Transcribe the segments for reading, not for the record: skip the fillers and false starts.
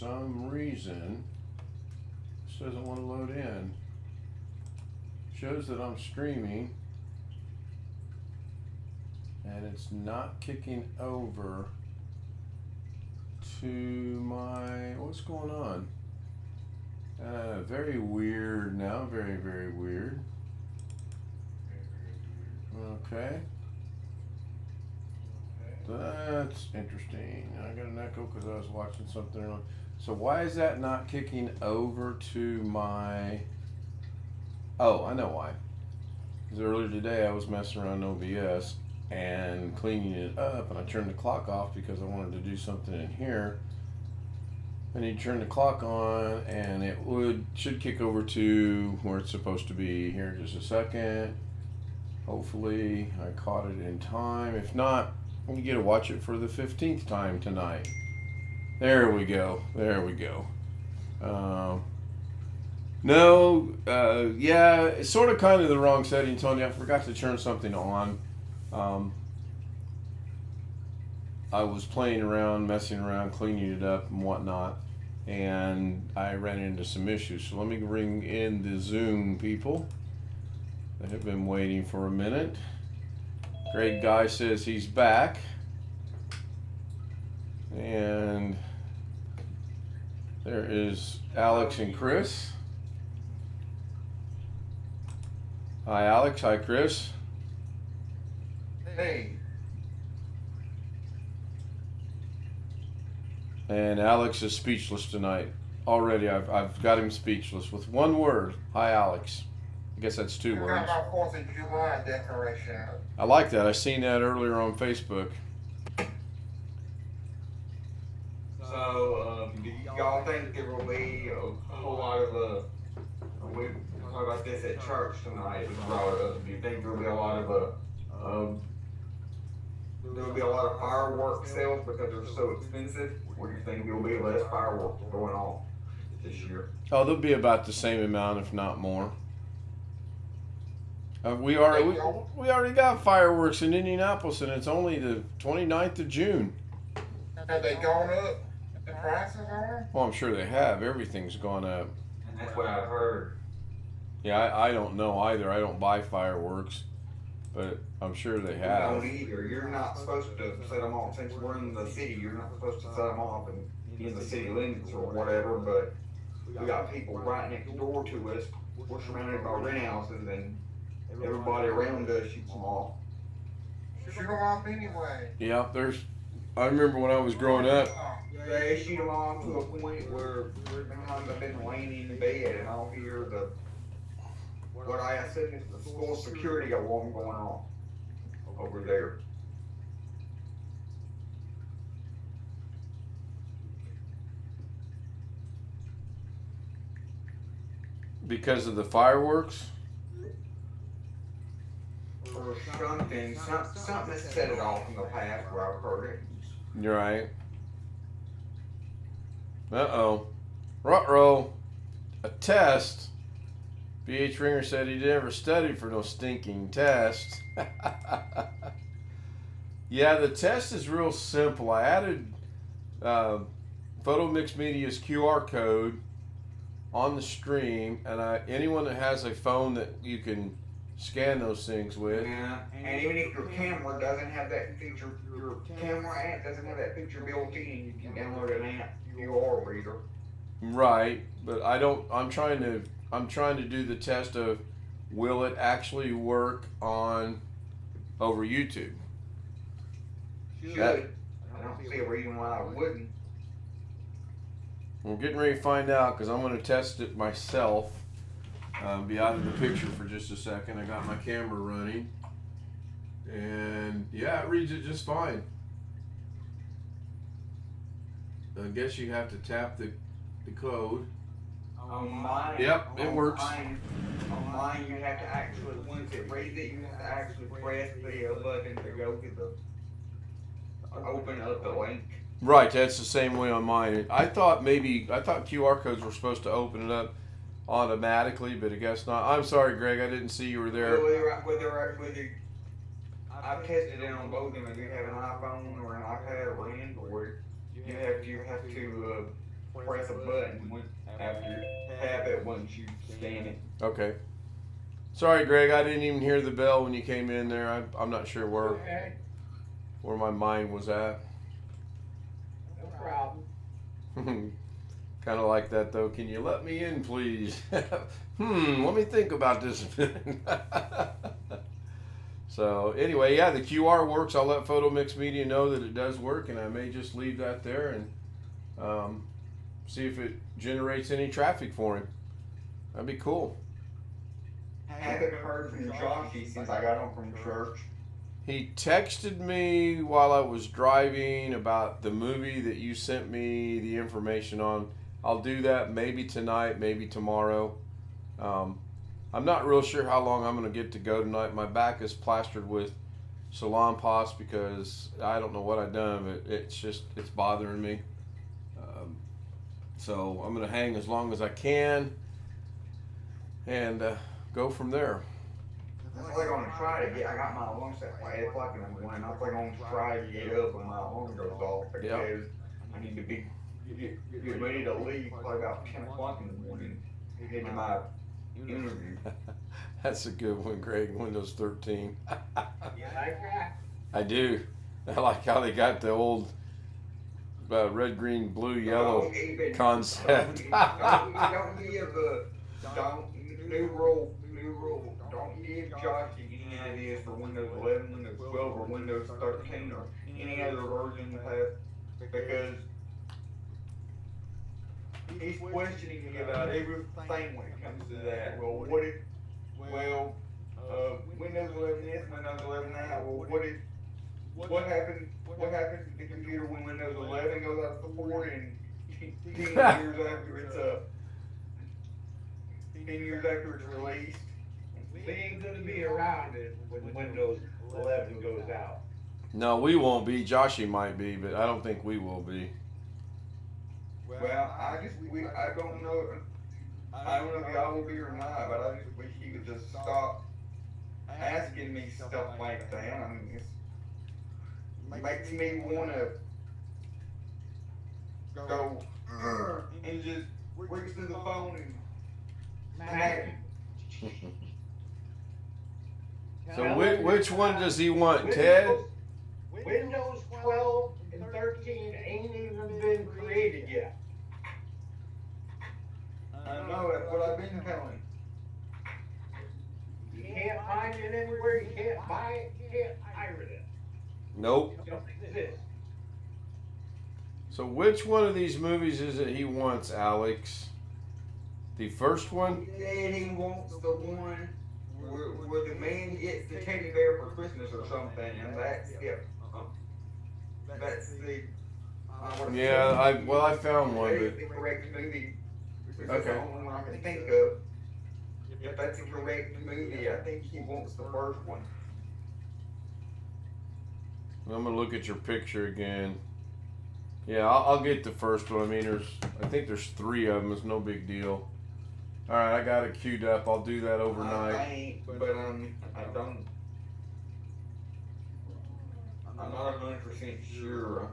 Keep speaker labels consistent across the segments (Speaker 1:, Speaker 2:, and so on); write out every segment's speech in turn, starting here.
Speaker 1: some reason, this doesn't want to load in. Shows that I'm streaming, and it's not kicking over to my, what's going on? Very weird now, very, very weird. Okay. That's interesting. I got an echo because I was watching something on. So why is that not kicking over to my, oh, I know why. Because earlier today I was messing around in OBS and cleaning it up, and I turned the clock off because I wanted to do something in here. And you turn the clock on, and it should kick over to where it's supposed to be here in just a second. Hopefully I caught it in time. If not, you get to watch it for the 15th time tonight. There we go. There we go. Yeah, it's sort of kind of the wrong setting, Tony. I forgot to turn something on. I was playing around, messing around, cleaning it up and whatnot, and I ran into some issues. So let me bring in the Zoom people that have been waiting for a minute. Great Guy says he's back. And there is Alex and Chris. Hi Alex, hi Chris.
Speaker 2: Hey.
Speaker 1: And Alex is speechless tonight. Already I've got him speechless with one word. Hi Alex. I guess that's two words.
Speaker 2: Got my 4th of July decoration.
Speaker 1: I like that. I seen that earlier on Facebook.
Speaker 2: So, do y'all think there will be a whole lot of, we talked about this at church tonight, it was brought up. Do you think there will be a lot of, there will be a lot of fireworks sales because they're so expensive? Or do you think there will be less fireworks going on this year?
Speaker 1: Oh, there'll be about the same amount, if not more. We already got fireworks in Indianapolis, and it's only the 29th of June.
Speaker 2: Have they gone up? The prices on them?
Speaker 1: Well, I'm sure they have. Everything's gone up.
Speaker 2: That's what I've heard.
Speaker 1: Yeah, I don't know either. I don't buy fireworks, but I'm sure they have.
Speaker 2: I don't either. You're not supposed to set them off. Since we're in the city, you're not supposed to set them off in the city limits or whatever, but we got people right next door to us. We're surrounded by rent houses, and everybody around us shoots them off. Shoot them off anyway.
Speaker 1: Yeah, I remember when I was growing up.
Speaker 2: They shoot them off to a point where sometimes I've been laying in bed and I'll hear what I assume is the school security alarm going on over there.
Speaker 1: Because of the fireworks?
Speaker 2: Or something that set it off in the past where I've heard it.
Speaker 1: You're right. Uh-oh. Ruh-roh. A test. B.H. Ringer said he never studied for no stinking test. Yeah, the test is real simple. I added Photo Mix Media's QR code on the stream, and anyone that has a phone that you can scan those things with.
Speaker 2: Yeah, and even if your camera doesn't have that feature, your camera app doesn't have that feature built in, you can download an app QR reader.
Speaker 1: Right, but I'm trying to do the test of will it actually work over YouTube.
Speaker 2: Should. I don't see a reason why I wouldn't.
Speaker 1: We're getting ready to find out because I'm going to test it myself. Be out of the picture for just a second. I got my camera running, and yeah, it reads it just fine. I guess you have to tap the code.
Speaker 2: On mine,
Speaker 1: yep, it works.
Speaker 2: On mine, you have to actually, once it reads it, you have to actually press the button to go to open up the link.
Speaker 1: Right, that's the same way on mine. I thought QR codes were supposed to open it up automatically, but I guess not. I'm sorry, Greg, I didn't see you were there.
Speaker 2: Whether I've tested it on both of them. If you have an iPhone or an iPad or Android, you have to press a button after tap it once you scan it.
Speaker 1: Okay. Sorry, Greg. I didn't even hear the bell when you came in there. I'm not sure
Speaker 3: Okay,
Speaker 1: where my mind was at.
Speaker 3: no problem.
Speaker 1: Kind of like that though. Can you let me in, please? Let me think about this a minute. So anyway, yeah, the QR works. I'll let Photo Mix Media know that it does work, and I may just leave that there and see if it generates any traffic for him. That'd be cool.
Speaker 2: Haven't heard from Joshy since I got home from church.
Speaker 1: He texted me while I was driving about the movie that you sent me the information on. I'll do that maybe tonight, maybe tomorrow. I'm not real sure how long I'm going to get to go tonight. My back is plastered with Salon Pos because I don't know what I've done, but it's bothering me. So I'm going to hang as long as I can and go from there.
Speaker 2: That's like on a try to get. I got my alarm set for 8 o'clock in the morning. I was like on try to get up when my alarm goes off because I need to be get ready to leave probably about 10 o'clock in the morning to get to my interview.
Speaker 1: That's a good one, Greg. Windows 13.
Speaker 3: You like that?
Speaker 1: I do. I like how they got the old red, green, blue, yellow concept.
Speaker 2: Don't new rule. Don't give Josh any ideas for Windows 11, Windows 12, or Windows 13, or any other version past because he's questioning me about everything when it comes to that. Well, Windows 11 this, Windows 11 that. Well, what happens to the computer when Windows 11 goes out of support and 10 years after it's 10 years after it's released?
Speaker 3: We ain't gonna be around it when Windows 11 goes out.
Speaker 1: No, we won't be. Joshy might be, but I don't think we will be.
Speaker 2: Well, I don't know. I don't know if y'all will be or not, but I just wish he would just stop asking me stuff like that. I mean, it makes me want to go and just reach through the phone and smack him.
Speaker 1: So which one does he want, Ted?
Speaker 3: Windows 12 and 13 ain't even been created yet.
Speaker 2: I know, that's what I've been telling.
Speaker 3: You can't find it anywhere, you can't buy it, you can't pirate it.
Speaker 1: Nope.
Speaker 3: It don't exist.
Speaker 1: So which one of these movies is it he wants, Alex? The first one?
Speaker 2: He said he wants the one where the man gets the teddy bear for Christmas or something, and that's it. That's the.
Speaker 1: Yeah, I found one,
Speaker 2: That's
Speaker 1: but
Speaker 2: the correct movie. That's
Speaker 1: Okay.
Speaker 2: the only one I can think of. If that's the correct movie, I think he wants the first one.
Speaker 1: I'm gonna look at your picture again. Yeah, I'll get the first one. I mean, I think there's 3 of them. It's no big deal. All right, I got it queued up. I'll do that overnight.
Speaker 2: I ain't, but I don't. I'm not 100% sure.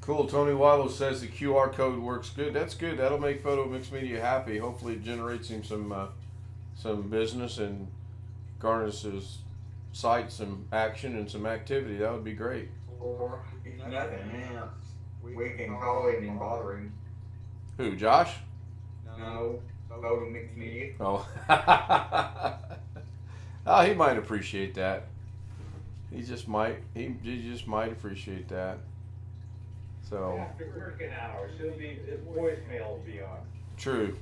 Speaker 1: Cool. Tony Wallow says the QR code works good. That's good. That'll make Photo Mix Media happy. Hopefully, it generates him some business and garnishes site some action and some activity. That would be great.
Speaker 2: Or if nothing else, we can call him and bother him.
Speaker 1: Who, Josh?
Speaker 2: No, Photo Mix Media.
Speaker 1: Oh. Oh, he might appreciate that. He just might appreciate that. So
Speaker 3: After working hours, his voicemail will be on.
Speaker 1: true.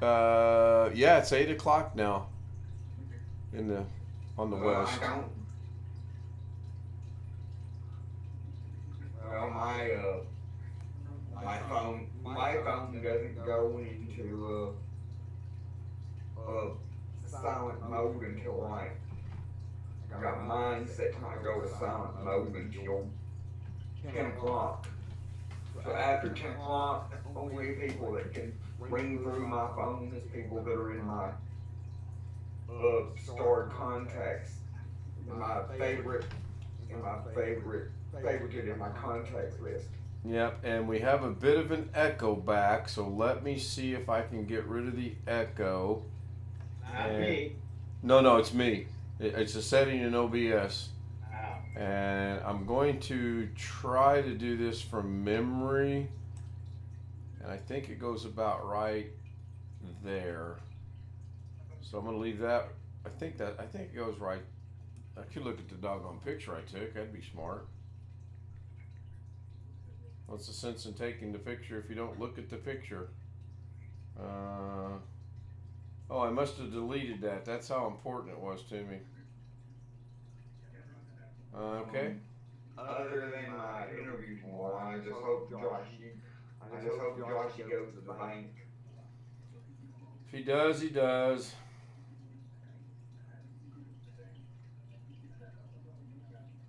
Speaker 1: Yeah, it's 8 o'clock now. On the west.
Speaker 2: I don't. Well, my phone doesn't go into silent mode until like I got mine set to not go to silent mode until 10 o'clock. So after 10 o'clock, only people that can ring through my phone is people that are in my stored contacts, in my favorited in my contacts list.
Speaker 1: Yep, and we have a bit of an echo back, so let me see if I can get rid of the echo.
Speaker 3: Not me.
Speaker 1: No, it's me. It's a setting in OBS.
Speaker 3: Oh.
Speaker 1: And I'm going to try to do this from memory. And I think it goes about right there. So I'm going to leave that. I think it goes right. I could look at the doggone picture I took. That'd be smart. What's the sense in taking the picture if you don't look at the picture? Oh, I must have deleted that. That's how important it was to me. Okay.
Speaker 2: Other than my interview tomorrow, I just hope Joshy goes to the bank.
Speaker 1: If he does, he does.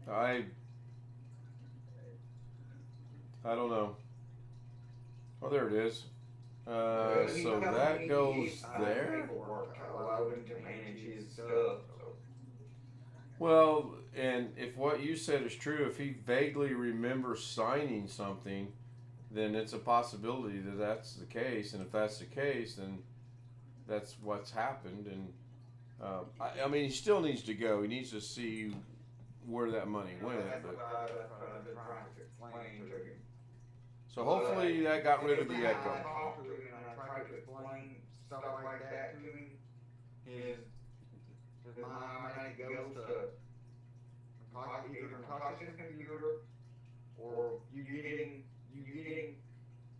Speaker 1: I don't know. Oh, there it is. So that goes there.
Speaker 2: Allow him to manage his stuff. So.
Speaker 1: Well, and if what you said is true, if he vaguely remembers signing something, then it's a possibility that that's the case. And if that's the case, then that's what's happened. And I mean, he still needs to go. He needs to see where that money went.
Speaker 2: That's
Speaker 1: But,
Speaker 2: what I've been trying to explain to him.
Speaker 1: so hopefully that got rid of the
Speaker 2: I
Speaker 1: echo.
Speaker 2: talked to him and I tried to explain stuff like that to him. His mind goes to either talking to his computer or you getting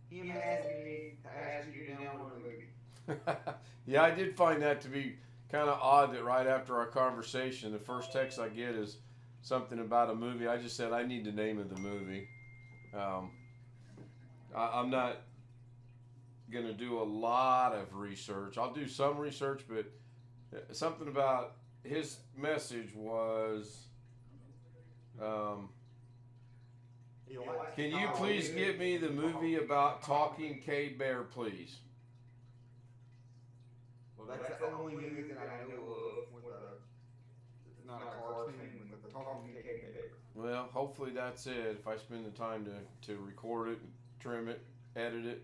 Speaker 2: him asking me to ask you to download a movie.
Speaker 1: Yeah, I did find that to be kind of odd that right after our conversation, the first text I get is something about a movie. I just said I need the name of the movie. I'm not going to do a lot of research. I'll do some research, but something about his message was, can you please get me the movie about talking K-Bear, please?
Speaker 2: Well, that's the only movie that I know of with it's not a cartoon with the talking K-Bear.
Speaker 1: Well, hopefully that's it. If I spend the time to record it, trim it, edit it,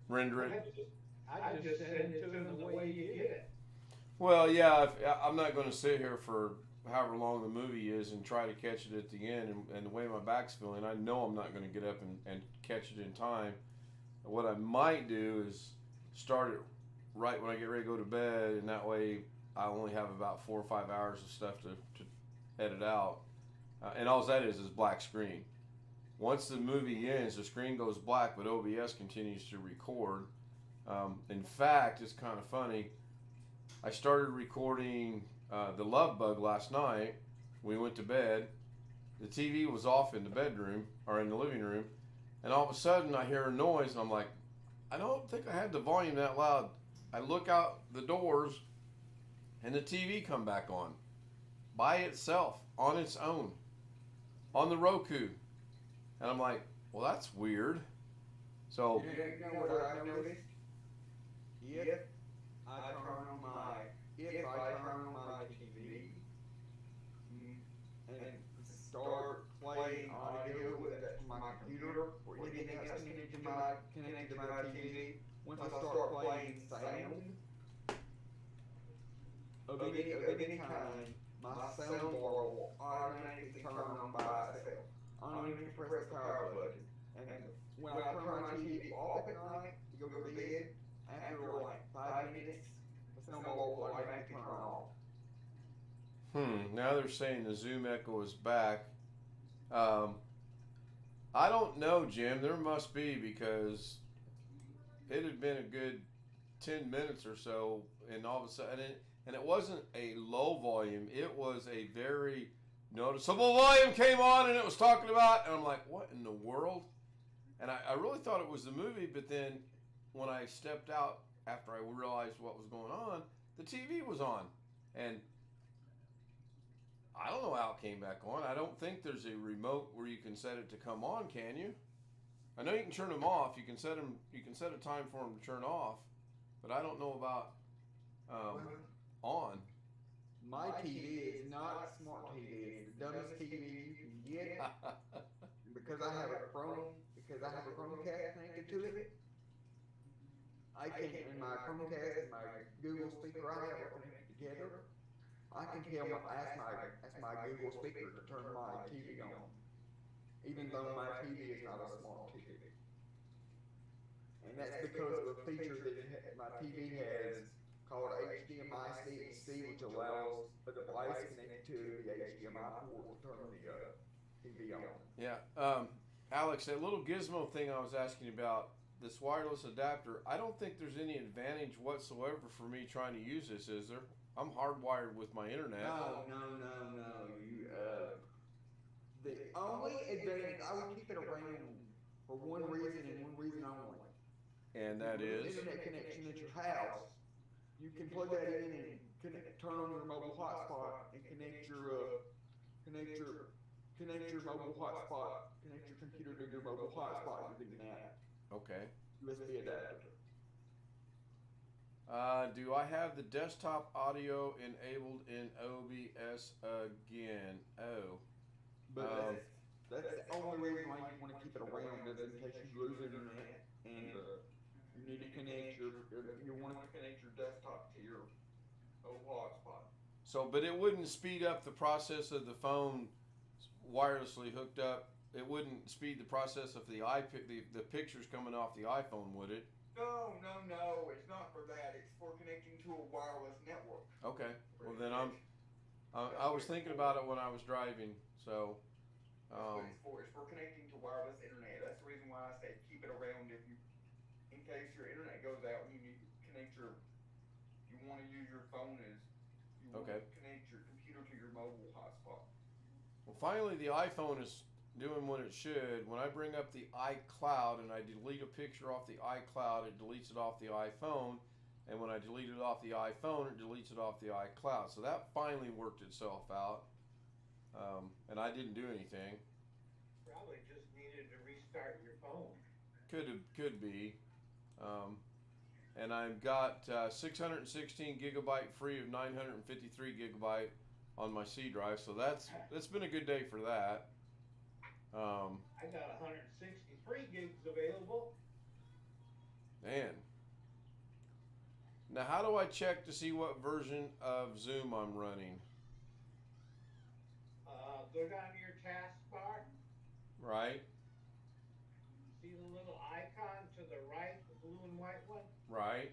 Speaker 1: render it.
Speaker 3: I just send it to him the way you get it.
Speaker 1: Well, yeah, I'm not going to sit here for however long the movie is and try to catch it at the end. And the way my back's feeling, I know I'm not going to get up and catch it in time. What I might do is start it right when I get ready to go to bed, and that way I only have about 4 or 5 hours of stuff to edit out. And all that is black screen. Once the movie ends, the screen goes black, but OBS continues to record. In fact, it's kind of funny. I started recording The Love Bug last night. We went to bed. The TV was off in the bedroom, or in the living room, and all of a sudden I hear a noise, and I'm like, I don't think I had the volume that loud. I look out the doors, and the TV come back on by itself, on its own, on the Roku. And I'm like, well, that's weird. So,
Speaker 2: You know what I noticed? If I turn on my TV and start playing audio with it from my computer or anything else connected to my TV, once I start playing sound of any kind, my sound bar will automatically turn on by itself. I don't even press the power button. And when I turn my TV off at night to go to bed, after like 5 minutes, the sound bar will automatically turn off.
Speaker 1: Now they're saying the Zoom echo is back. I don't know, Jim. There must be, because it had been a good 10 minutes or so, and all of a sudden, and it wasn't a low volume. It was a very noticeable volume came on, and it was talking about, and I'm like, what in the world? And I really thought it was the movie, but then when I stepped out after I realized what was going on, the TV was on. And I don't know how it came back on. I don't think there's a remote where you can set it to come on, can you? I know you can turn them off. You can set a time for them to turn off, but I don't know about on.
Speaker 2: My TV is not a smart TV. It's the dumbest TV you can get.
Speaker 4: because I have a Chromecast connected to it, I can, in my Chromecast and my Google speaker I have are connected together. I can ask my Google speaker to turn my TV on, even though my TV is not a smart TV. And that's because of a feature that my TV has called HDMI-C, which allows a device connected to the HDMI port to turn the TV on.
Speaker 1: Yeah. Alex, that little gizmo thing I was asking about, this wireless adapter, I don't think there's any advantage whatsoever for me trying to use this, is there? I'm hardwired with my internet.
Speaker 4: No. The only advantage, I would keep it around for one reason and one reason only.
Speaker 1: And that is?
Speaker 4: Internet connection at your house. You can plug that in and turn on your mobile hotspot and connect your mobile hotspot, connect your computer to your mobile hotspot using that
Speaker 1: Okay.
Speaker 4: USB adapter.
Speaker 1: Do I have the desktop audio enabled in OBS again? Oh.
Speaker 4: But that's the only reason why you want to keep it around, is in case you lose internet and you need to connect you want to connect your desktop to your mobile hotspot.
Speaker 1: So, but it wouldn't speed up the process of the phone wirelessly hooked up. It wouldn't speed the process of the pictures coming off the iPhone, would it?
Speaker 4: No, it's not for that. It's for connecting to a wireless network.
Speaker 1: Okay. Well, then I was thinking about it when I was driving. So,
Speaker 4: That's what it's for. It's for connecting to wireless internet. That's the reason why I say keep it around in case your internet goes out and you need to connect you want to use your phone you want to connect your computer to your mobile hotspot.
Speaker 1: well, finally the iPhone is doing what it should. When I bring up the iCloud and I delete a picture off the iCloud, it deletes it off the iPhone. And when I delete it off the iPhone, it deletes it off the iCloud. So that finally worked itself out. And I didn't do anything.
Speaker 3: Probably just needed to restart your phone.
Speaker 1: Could be. And I've got 616 gigabyte free of 953 gigabyte on my C drive. So that's been a good day for that.
Speaker 3: I got 163 gigs available.
Speaker 1: Man. Now, how do I check to see what version of Zoom I'm running?
Speaker 3: Go down to your taskbar.
Speaker 1: Right.
Speaker 3: See the little icon to the right, the blue and white one?
Speaker 1: Right.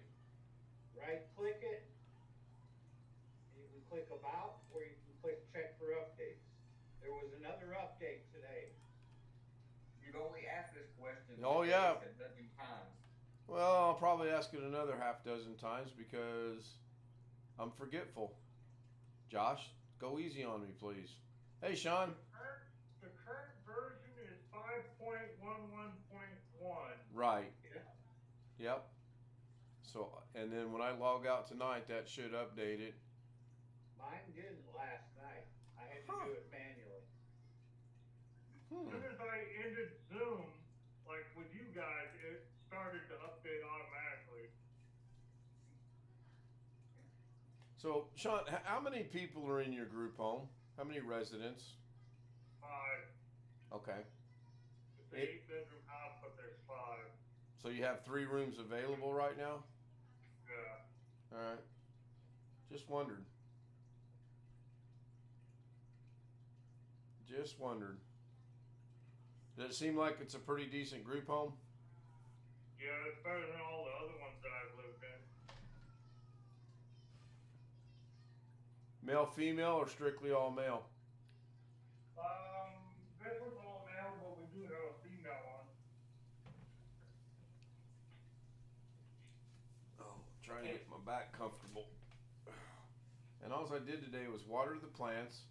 Speaker 3: Right click it. You can click about, or you can click check for updates. There was another update today.
Speaker 4: You've only asked this question.
Speaker 1: Oh, yeah.
Speaker 4: A dozen times.
Speaker 1: Well, I'll probably ask it another half dozen times because I'm forgetful. Josh, go easy on me, please. Hey, Sean.
Speaker 5: The current version is 5.11.1.
Speaker 1: Right.
Speaker 3: Yeah.
Speaker 1: Yep. So, and then when I log out tonight, that should update it.
Speaker 3: Mine didn't last night. I had to do it manually.
Speaker 5: As soon as I ended Zoom, like with you guys, it started to update automatically.
Speaker 1: So, Sean, how many people are in your group home? How many residents?
Speaker 5: 5.
Speaker 1: Okay.
Speaker 5: It's an 8-bedroom house, but there's 5.
Speaker 1: So you have 3 rooms available right now?
Speaker 5: Yeah.
Speaker 1: All right. Just wondered. Does it seem like it's a pretty decent group home?
Speaker 5: Yeah, it's better than all the other ones that I've lived in.
Speaker 1: Male, female, or strictly all male?
Speaker 5: This one's all male, but we do have a female one.
Speaker 1: Oh, trying to get my back comfortable. And all I did today was water the plants.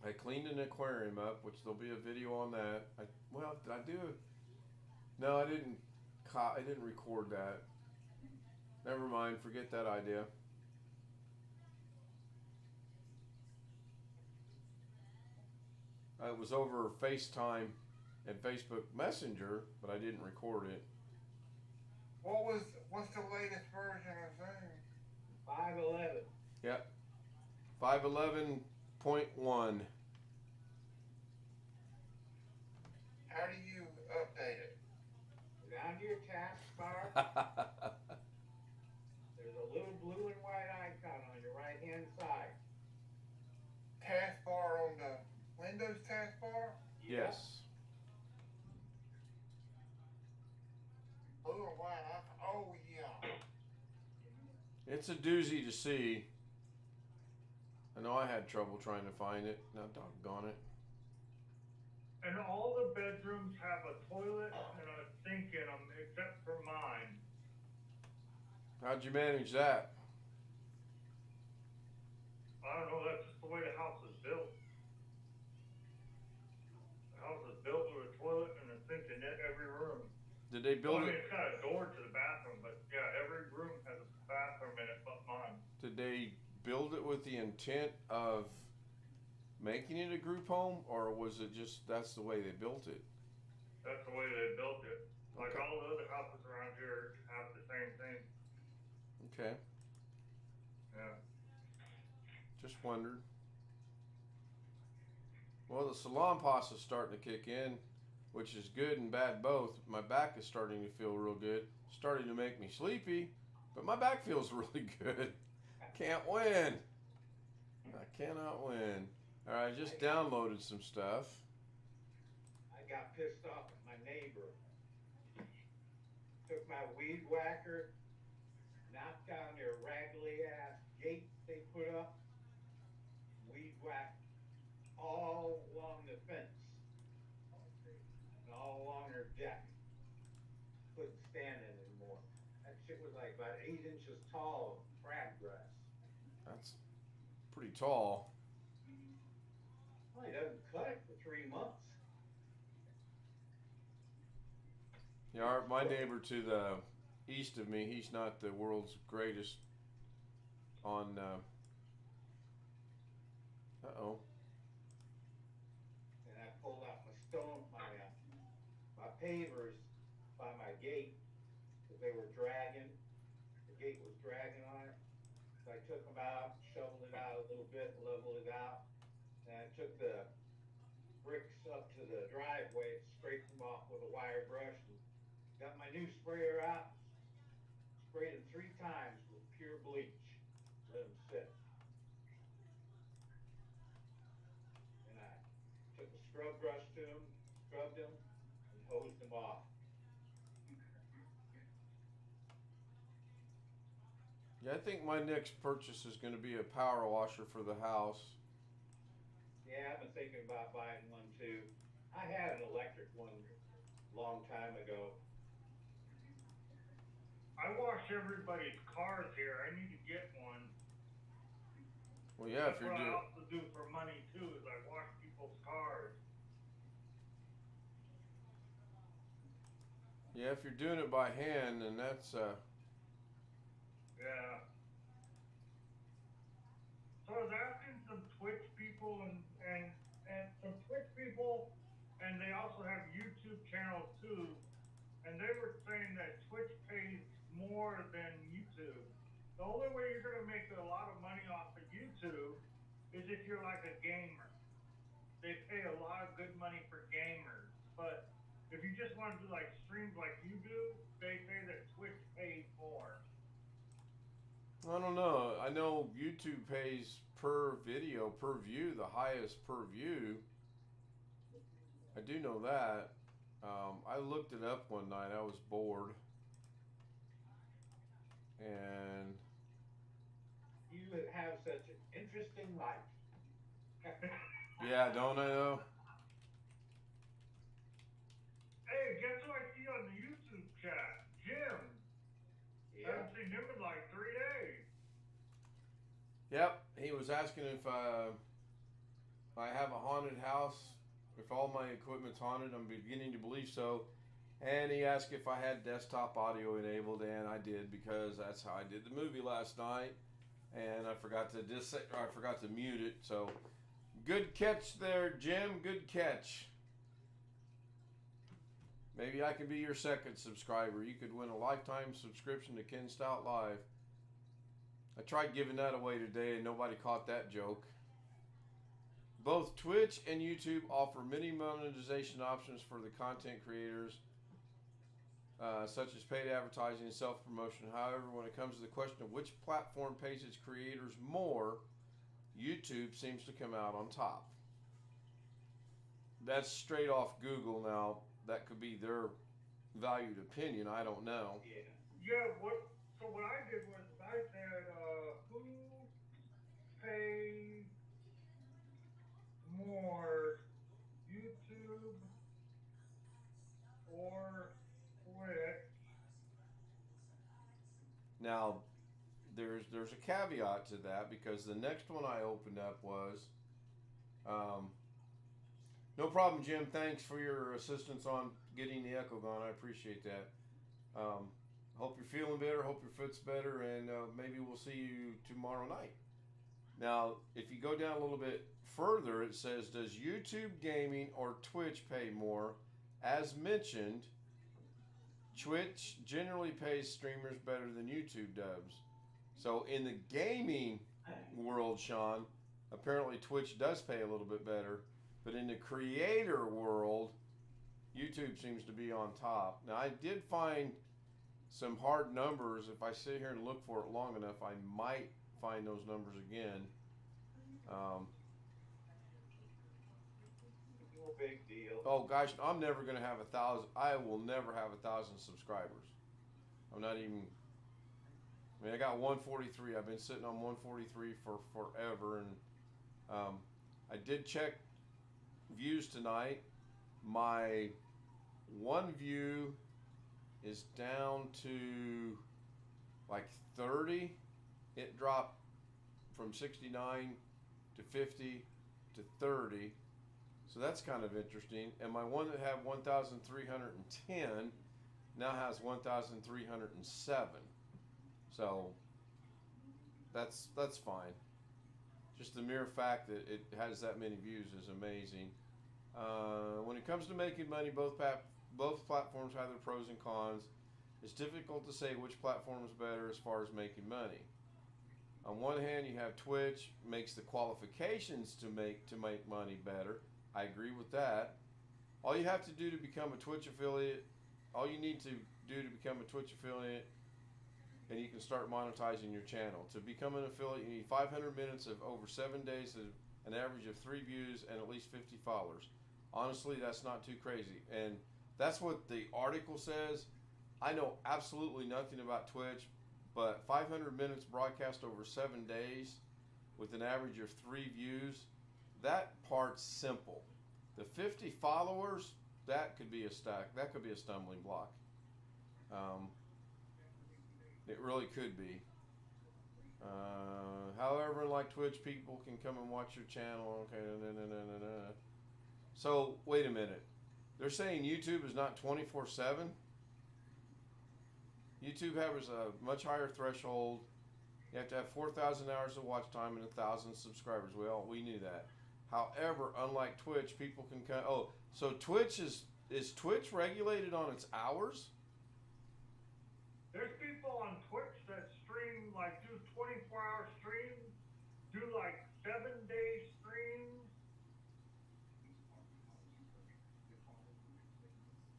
Speaker 1: I cleaned an aquarium up, which there'll be a video on that. Did I do it? No, I didn't. I didn't record that. Never mind. Forget that idea. It was over FaceTime and Facebook Messenger, but I didn't record it.
Speaker 4: What's the latest version of Zoom?
Speaker 3: 511.
Speaker 1: Yep. 511.1.
Speaker 3: There's a little blue and white icon on your right hand side.
Speaker 6: Taskbar on the Windows taskbar?
Speaker 1: Yes.
Speaker 6: Blue and white icon. Oh, yeah.
Speaker 1: It's a doozy to see. I know I had trouble trying to find it. Now, doggone it.
Speaker 5: And all the bedrooms have a toilet and a sink in them, except for mine.
Speaker 1: How'd you manage that?
Speaker 5: I don't know, that's just the way the house is built. The house is built with a toilet and a sink in every room.
Speaker 1: Did they build
Speaker 5: I mean,
Speaker 1: it?
Speaker 5: it's got a door to the bathroom, but yeah, every room has a bathroom in it but mine.
Speaker 1: Did they build it with the intent of making it a group home, or was it just that's the way they built it?
Speaker 5: That's the way they built it. Like
Speaker 1: Okay.
Speaker 5: all the other houses around here have the same thing.
Speaker 1: Okay.
Speaker 5: Yeah.
Speaker 1: Just wondered. Well, the salon pasta's starting to kick in, which is good and bad both. My back is starting to feel real good. Starting to make me sleepy, but my back feels really good. Can't win. I cannot win. All right, I just downloaded some stuff.
Speaker 3: I got pissed off at my neighbor. Took my weed whacker, knocked down their raggedy ass gate they put up, weed whacked all along the fence and all along their deck. Couldn't stand it anymore. That shit was like about 8 inches tall of crabgrass.
Speaker 1: That's pretty tall.
Speaker 3: Well, he doesn't cut it for 3 months.
Speaker 1: Yeah, my neighbor to the east of me, he's not the world's greatest on, uh-oh.
Speaker 3: And I pulled out my pavers by my gate because they were dragging. The gate was dragging on it. So I took them out, shoveled it out a little bit, leveled it out. And I took the bricks up to the driveway, scraped them off with a wire brush, and got my new sprayer out, sprayed them 3 times with pure bleach, let them sit. And I took a scrub brush to them, scrubbed them, and hosed them off.
Speaker 1: Yeah, I think my next purchase is going to be a power washer for the house.
Speaker 3: Yeah, I've been thinking about buying one too. I had an electric one a long time ago.
Speaker 5: I wash everybody's cars here. I need to get one.
Speaker 1: Well, yeah, if
Speaker 5: That's
Speaker 1: you're
Speaker 5: what I
Speaker 1: doing,
Speaker 5: also do for money too, is I wash people's cars.
Speaker 1: yeah, if you're doing it by hand, then that's
Speaker 5: Yeah. So I was asking some Twitch people and some Twitch people, and they also have YouTube channels too, and they were saying that Twitch pays more than YouTube. The only way you're gonna make a lot of money off of YouTube is if you're like a gamer. They pay a lot of good money for gamers, but if you just want to do like streams like you do, they say that Twitch pays more.
Speaker 1: I don't know. I know YouTube pays per video, per view, the highest per view. I do know that. I looked it up one night. I was bored. And
Speaker 3: You have such an interesting life.
Speaker 1: yeah, don't I though?
Speaker 5: Hey, guess who I see on the YouTube chat? Jim. I
Speaker 3: Yeah.
Speaker 5: haven't seen him in like 3 days.
Speaker 1: Yep. He was asking if I have a haunted house, if all my equipment's haunted. I'm beginning to believe so. And he asked if I had desktop audio enabled, and I did, because that's how I did the movie last night. And I forgot to mute it. So, good catch there, Jim. Good catch. Maybe I can be your second subscriber. You could win a lifetime subscription to Ken Stout Live. I tried giving that away today, and nobody caught that joke. Both Twitch and YouTube offer many monetization options for the content creators. such as paid advertising and self-promotion. However, when it comes to the question of which platform pays its creators more, YouTube seems to come out on top. That's straight off Google. Now, that could be their valued opinion. I don't know.
Speaker 3: Yeah.
Speaker 5: Yeah, so what I did was I said, who pays more, YouTube or Twitch?
Speaker 1: Now, there's a caveat to that, because the next one I opened up was, no problem, Jim. Thanks for your assistance on getting the echo gone. I appreciate that. Hope you're feeling better. Hope your foot's better, and maybe we'll see you tomorrow night. Now, if you go down a little bit further, it says, does YouTube gaming or Twitch pay more? As mentioned, Twitch generally pays streamers better than YouTube does. So in the gaming world, Sean, apparently Twitch does pay a little bit better. But in the creator world, YouTube seems to be on top. Now, I did find some hard numbers. If I sit here and look for it long enough, I might find those numbers again.
Speaker 3: No big deal.
Speaker 1: Oh gosh, I'm never going to have 1,000. I will never have 1,000 subscribers. I'm not even. I mean, I got 143. I've been sitting on 143 for forever, and I did check views tonight. My one view is down to like 30. It dropped from 69 to 50 to 30. So that's kind of interesting. And my one that had 1,310 now has 1,307. So that's fine. Just the mere fact that it has that many views is amazing. When it comes to making money, both platforms have their pros and cons. It's difficult to say which platform is better as far as making money. On one hand, you have Twitch, makes the qualifications to make money better. I agree with that. All you have to do to become a Twitch affiliate, and you can start monetizing your channel. To become an affiliate, you need 500 minutes of over 7 days, an average of 3 views, and at least 50 followers. Honestly, that's not too crazy. And that's what the article says. I know absolutely nothing about Twitch, but 500 minutes broadcast over 7 days with an average of 3 views, that part's simple. The 50 followers, that could be a stumbling block. It really could be. However, like Twitch, people can come and watch your channel. Okay, So, wait a minute. They're saying YouTube is not 24/7? YouTube has a much higher threshold. You have to have 4,000 hours of watch time and 1,000 subscribers. We knew that. However, unlike Twitch, people can come. Oh, so Twitch is Twitch regulated on its hours?
Speaker 5: There's people on Twitch that stream, like, do 24-hour streams, do like 7-day streams.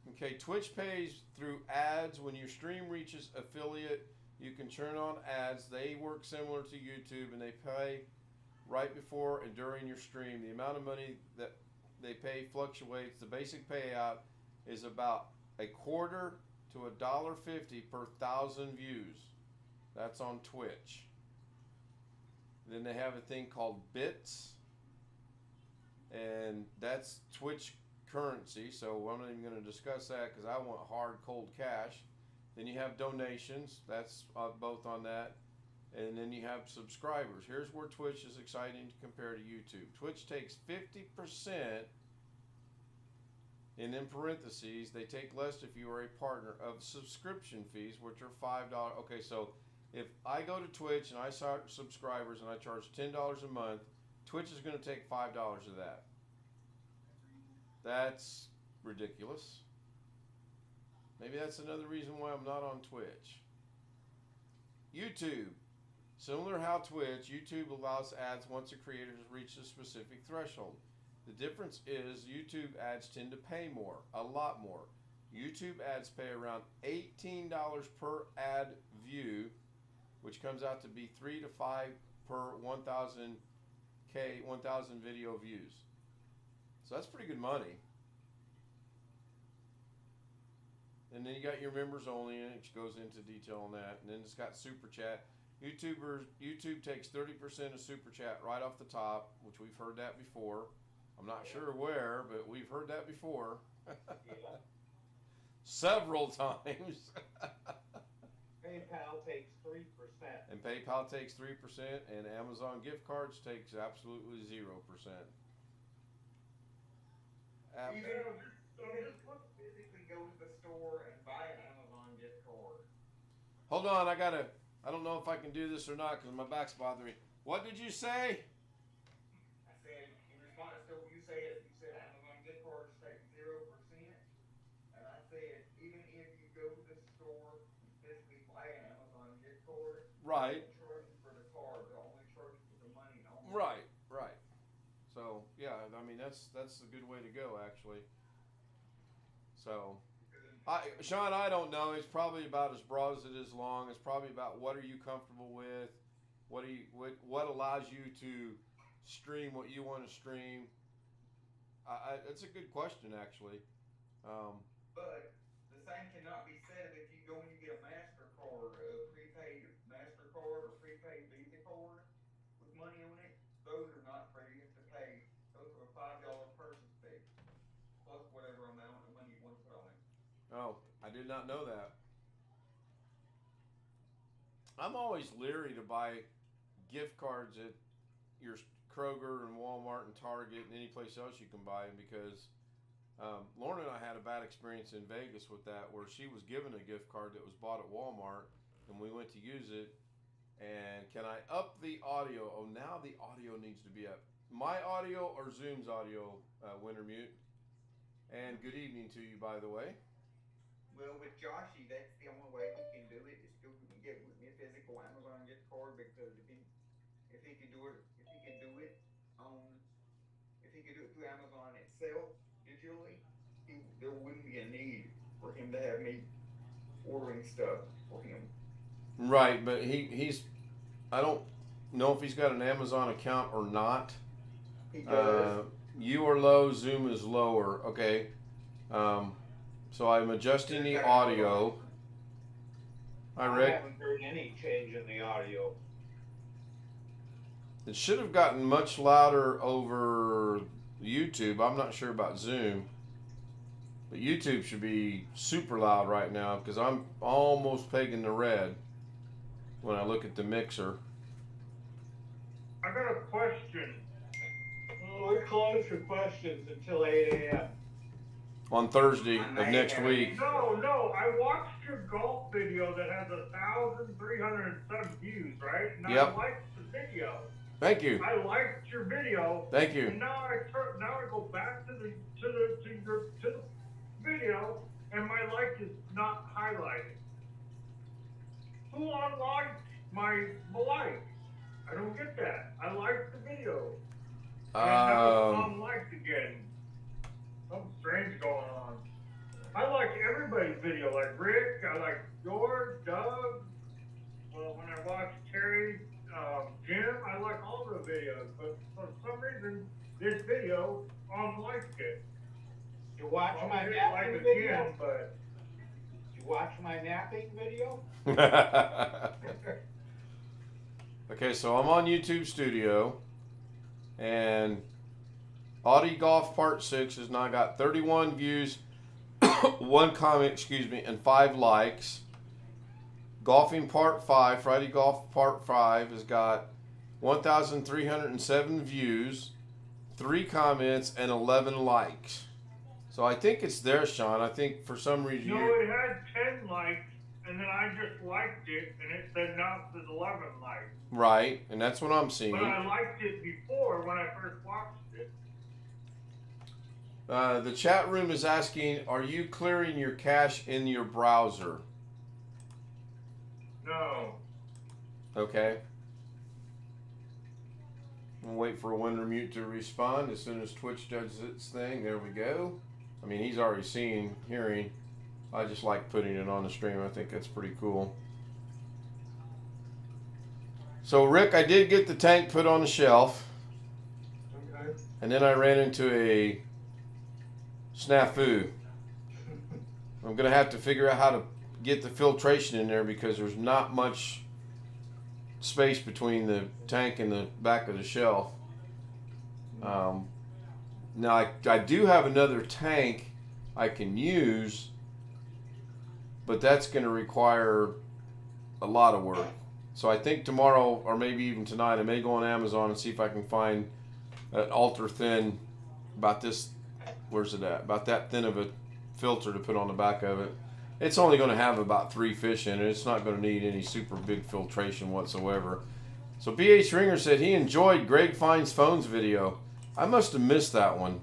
Speaker 1: Okay, Twitch pays through ads. When your stream reaches affiliate, you can turn on ads. They work similar to YouTube, and they pay right before and during your stream. The amount of money that they pay fluctuates. The basic payout is about $0.25 to $1.50 per 1,000 views. That's on Twitch. Then they have a thing called bits, and that's Twitch currency, so I'm not even going to discuss that because I want hard, cold cash. Then you have donations, that's both on that. And then you have subscribers. Here's where Twitch is exciting to compare to YouTube. Twitch takes 50%, and in parentheses, they take less if you are a partner, of subscription fees, which are $5. Okay, so if I go to Twitch and I start subscribers and I charge $10 a month, Twitch is going to take $5 of that. That's ridiculous. Maybe that's another reason why I'm not on Twitch. YouTube. Similar to how Twitch, YouTube allows ads once a creator has reached a specific threshold. The difference is YouTube ads tend to pay more, a lot more. YouTube ads pay around $18 per ad view, which comes out to be 3 to 5 per 1,000 video views. So that's pretty good money. And then you got your members only, and it goes into detail on that. And then it's got super chat. YouTube takes 30% of super chat right off the top, which we've heard that before. I'm not sure where, but we've heard that before.
Speaker 3: Yeah.
Speaker 1: Several times.
Speaker 3: PayPal takes 3%.
Speaker 1: And PayPal takes 3%, and Amazon gift cards takes absolutely 0%.
Speaker 2: Even if you physically go to the store and buy an Amazon gift card.
Speaker 1: Hold on, I don't know if I can do this or not because my back's bothering me. What did you say?
Speaker 2: I said, in response to what you said Amazon gift cards take 0%. And I said, even if you go to the store and physically buy an Amazon gift card,
Speaker 1: Right.
Speaker 2: they don't charge you for the card, they'll only charge you for the money only.
Speaker 1: Right. So yeah, I mean that's a good way to go actually. So, Sean, I don't know. It's probably about as broad as it is long. It's probably about what are you comfortable with, what allows you to stream what you want to stream. It's a good question actually.
Speaker 2: But the same cannot be said if you go and you get a MasterCard, a prepaid MasterCard or prepaid Visa card with money on it. Those are not free. You have to pay. Those are a $5 person fee plus whatever amount of money you want to put on it.
Speaker 1: Oh, I did not know that. I'm always leery to buy gift cards at your Kroger and Walmart and Target and any place else you can buy them because Lauren and I had a bad experience in Vegas with that where she was given a gift card that was bought at Walmart and we went to use it. And can I up the audio? Oh, now the audio needs to be up. My audio or Zoom's audio, Wintermute? And good evening to you, by the way.
Speaker 2: Well, with Joshy, that's the only way he can do it is to get with me a physical Amazon gift card because if he could do it through Amazon itself digitally, there wouldn't be a need for him to have me ordering stuff for him.
Speaker 1: Right, but he's I don't know if he's got an Amazon account or not.
Speaker 2: He does.
Speaker 1: You are low, Zoom is lower. Okay. So I'm adjusting the audio.
Speaker 3: I haven't heard any change in the audio.
Speaker 1: It should have gotten much louder over YouTube. I'm not sure about Zoom. But YouTube should be super loud right now because I'm almost pegging the red when I look at the mixer.
Speaker 5: I got a question.
Speaker 3: Well, we're closed for questions until 8 a.m.
Speaker 1: On Thursday of next week.
Speaker 5: No, I watched your golf video that has 1,307 views, right? And
Speaker 1: Yep.
Speaker 5: I liked the video.
Speaker 1: Thank you.
Speaker 5: I liked your video.
Speaker 1: Thank you.
Speaker 5: And now I go back to the video, and my like is not highlighted. Who unliked my like? I don't get that. I liked the video. And now it's unliked again. Something strange going on. I like everybody's video, like Rick, I like George, Doug. Well, when I watch Terry, Jim, I like all the videos, but for some reason, this video unliked it.
Speaker 3: You watch my napping video? But you watch my napping video?
Speaker 1: Okay, so I'm on YouTube Studio, and Audi Golf Part 6 has now got 31 views, 1 comment, and 5 likes. Golfing Part 5, Friday Golf Part 5 has got 1,307 views, 3 comments, and 11 likes. So I think it's there, Sean. I think for some reason
Speaker 5: No, it had 10 likes, and then I just liked it, and it said now it says 11 likes.
Speaker 1: Right, and that's what I'm seeing.
Speaker 5: But I liked it before when I first watched it.
Speaker 1: The chat room is asking, are you clearing your cache in your browser?
Speaker 5: No.
Speaker 1: Okay. We'll wait for Wintermute to respond as soon as Twitch does its thing. There we go. I mean, he's already seeing, hearing. I just like putting it on the stream. I think that's pretty cool. So Rick, I did get the tank put on the shelf,
Speaker 3: Okay.
Speaker 1: and then I ran into a snafu. I'm gonna have to figure out how to get the filtration in there because there's not much space between the tank and the back of the shelf. Now I do have another tank I can use, but that's going to require a lot of work. So I think tomorrow or maybe even tonight I may go on Amazon and see if I can find an ultra thin, about this, where's it at? About that thin of a filter to put on the back of it. It's only going to have about 3 fish in it. It's not going to need any super big filtration whatsoever. So BH Ringer said he enjoyed Greg Finds Phones video. I must have missed that one.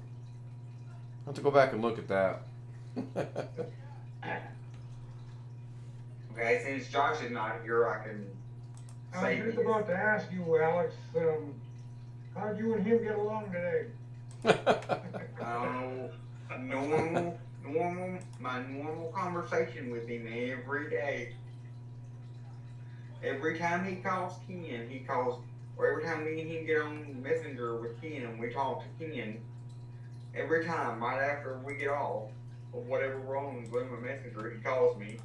Speaker 1: I'll have to go back and look at that.
Speaker 2: Okay, since Josh is not here, I can
Speaker 5: I
Speaker 2: say
Speaker 5: was just
Speaker 2: this.
Speaker 5: about to ask you, Alex, how'd you and him get along today?
Speaker 2: My normal conversation with him every day. Every time he calls Ken, or every time me and him get on Messenger with Ken and we talk to Ken, every time, right after we get off of whatever we're on with my Messenger, he calls me.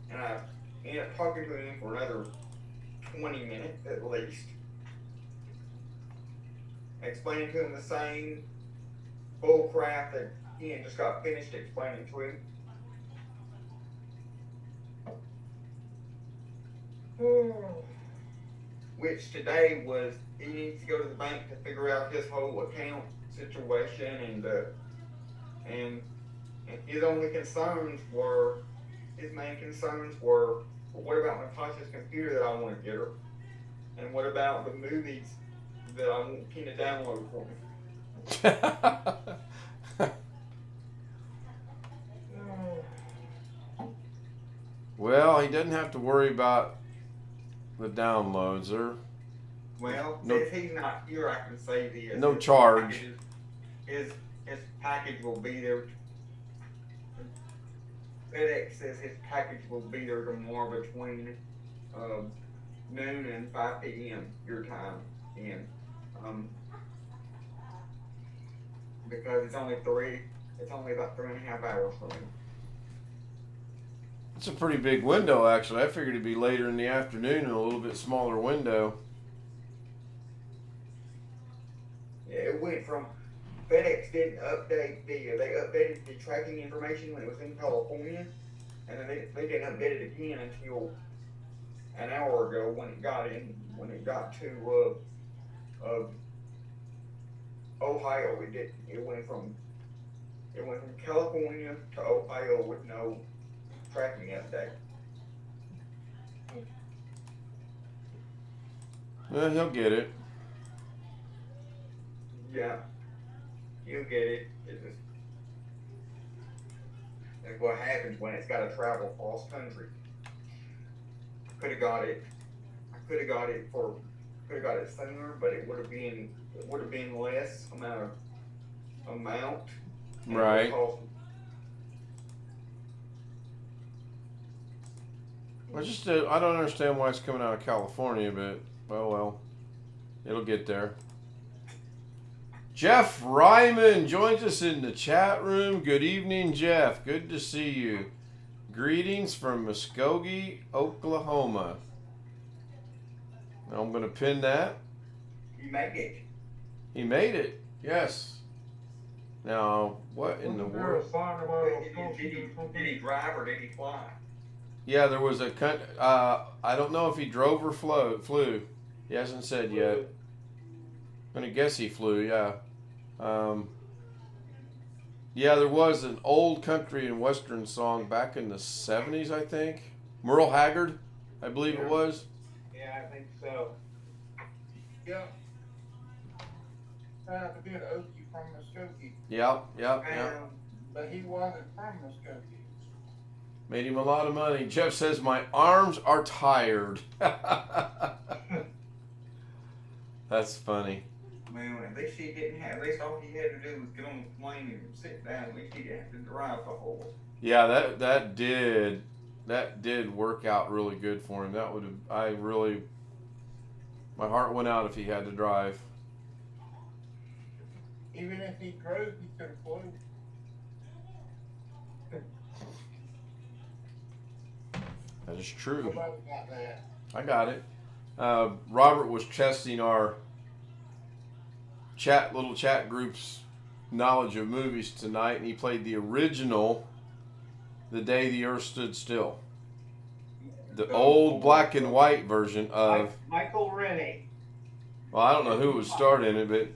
Speaker 2: And I end up talking to him for another 20 minutes at least. Explaining to him the same bull crap that Ian just got finished explaining to him. Which today was he needs to go to the bank to figure out his whole account situation and his only concerns were, his main concerns were, well, what about Natasha's computer that I want to get her? And what about the movies that I want Ken to download for me?
Speaker 1: Well, he doesn't have to worry about the downloads.
Speaker 2: Well,
Speaker 1: No-
Speaker 2: since he's not here, I can say this.
Speaker 1: No charge.
Speaker 2: His package will be there. FedEx says his package will be there tomorrow between noon and 5 p.m. your time, Ian. Because it's only about 3.5 hours from him.
Speaker 1: It's a pretty big window, actually. I figured it'd be later in the afternoon and a little bit smaller window.
Speaker 2: Yeah, it went from FedEx didn't update they updated the tracking information when it was in California, and then they didn't update it again until an hour ago when it got to Ohio. It went from California to Ohio with no tracking update.
Speaker 1: Well, he'll get it.
Speaker 2: Yeah, you get it. That's what happens when it's got to travel cross country. I could have got it sooner, but it would have been less amount.
Speaker 1: Right. I don't understand why it's coming out of California, but oh well, it'll get there. Jeff Ryman joins us in the chat room. Good evening, Jeff. Good to see you. Greetings from Muskogee, Oklahoma. Now I'm going to pin that.
Speaker 2: You made it.
Speaker 1: He made it. Yes. Now, what in the
Speaker 5: Wasn't there a
Speaker 1: world?
Speaker 5: song about a
Speaker 2: Did he drive or did he fly?
Speaker 1: Yeah, there was a I don't know if he drove or flew. He hasn't said yet. I'm going to guess he flew, yeah. Yeah, there was an old country and western song back in the 70s, I think. Merle Haggard, I believe it was.
Speaker 3: Yeah, I think so. Yeah.
Speaker 6: Tried to be an Okie from Muskogee,
Speaker 1: Yep.
Speaker 6: but he wasn't from Muskogee.
Speaker 1: Made him a lot of money. Jeff says, my arms are tired. That's funny.
Speaker 2: Man, at least he didn't have. At least all he had to do was get on the plane and sit down. At least he didn't have to drive the whole.
Speaker 1: Yeah, that did work out really good for him. That would have my heart went out if he had to drive.
Speaker 6: Even if he drove, he could have flown.
Speaker 1: That is true.
Speaker 6: Nobody got that.
Speaker 1: I got it. Robert was testing our little chat group's knowledge of movies tonight, and he played the original The Day the Earth Stood Still. The old black and white version of
Speaker 3: Michael Rennie.
Speaker 1: Well, I don't know who was starting it, but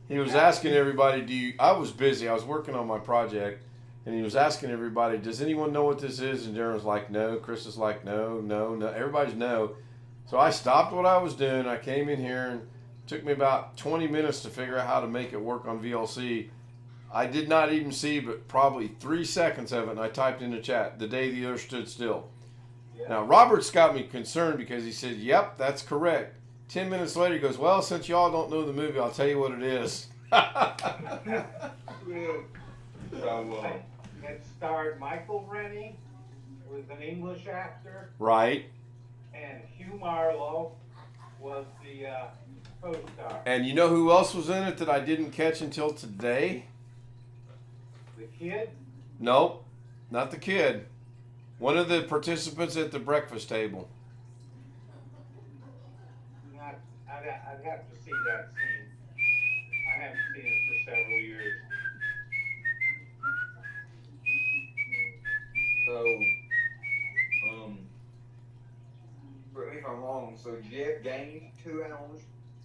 Speaker 1: he was asking everybody, I was busy. I was working on my project, and he was asking everybody, does anyone know what this is? And Darren was like, no. Chris is like, no. Everybody's no. So I stopped what I was doing. I came in here, and it took me about 20 minutes to figure out how to make it work on VLC. I did not even see but probably 3 seconds of it, and I typed in the chat, The Day the Earth Stood Still. Yeah. Now, Robert's got me concerned because he said, yep, that's correct. 10 minutes later, he goes, well, since y'all don't know the movie, I'll tell you what it is.
Speaker 3: It starred Michael Rennie, who was an English actor.
Speaker 1: Right.
Speaker 3: And Hugh Marlowe was the co-star.
Speaker 1: And you know who else was in it that I didn't catch until today?
Speaker 3: The kid?
Speaker 1: Nope, not the kid. One of the participants at the breakfast table.
Speaker 3: I'd have to see that scene. I haven't seen it for several years.
Speaker 2: So, correct me if I'm wrong. So Jeff gained 2 hours.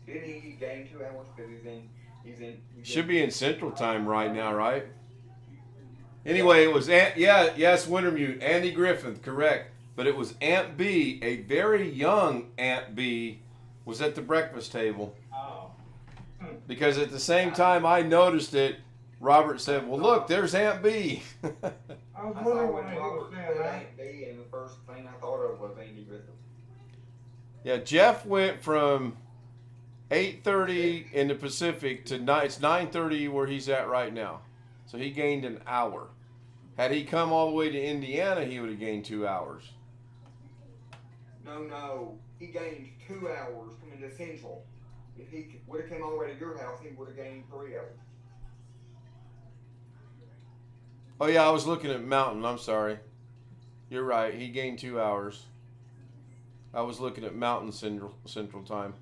Speaker 2: Didn't he gain 2 hours because
Speaker 1: Should be in Central Time right now, right? Anyway, it was yes, Wintermute, Andy Griffith, correct. But it was Aunt B, a very young Aunt B, was at the breakfast table.
Speaker 3: Oh.
Speaker 1: Because at the same time I noticed it, Robert said, well, look, there's Aunt B.
Speaker 5: I was
Speaker 2: I
Speaker 5: wondering
Speaker 2: saw
Speaker 5: when
Speaker 2: when
Speaker 5: he was
Speaker 2: Robert
Speaker 5: there,
Speaker 2: said
Speaker 5: right?
Speaker 2: Aunt B, and the first thing I thought of was Andy Griffith.
Speaker 1: Yeah, Jeff went from 8:30 in the Pacific to it's 9:30 where he's at right now. So he gained an hour. Had he come all the way to Indiana, he would have gained 2 hours.
Speaker 2: No, he gained 2 hours coming to Central. If he would have come all the way to your house, he would have gained 3 hours.
Speaker 1: Oh yeah, I was looking at Mountain. I'm sorry. You're right. He gained 2 hours. I was looking at Mountain Central Time.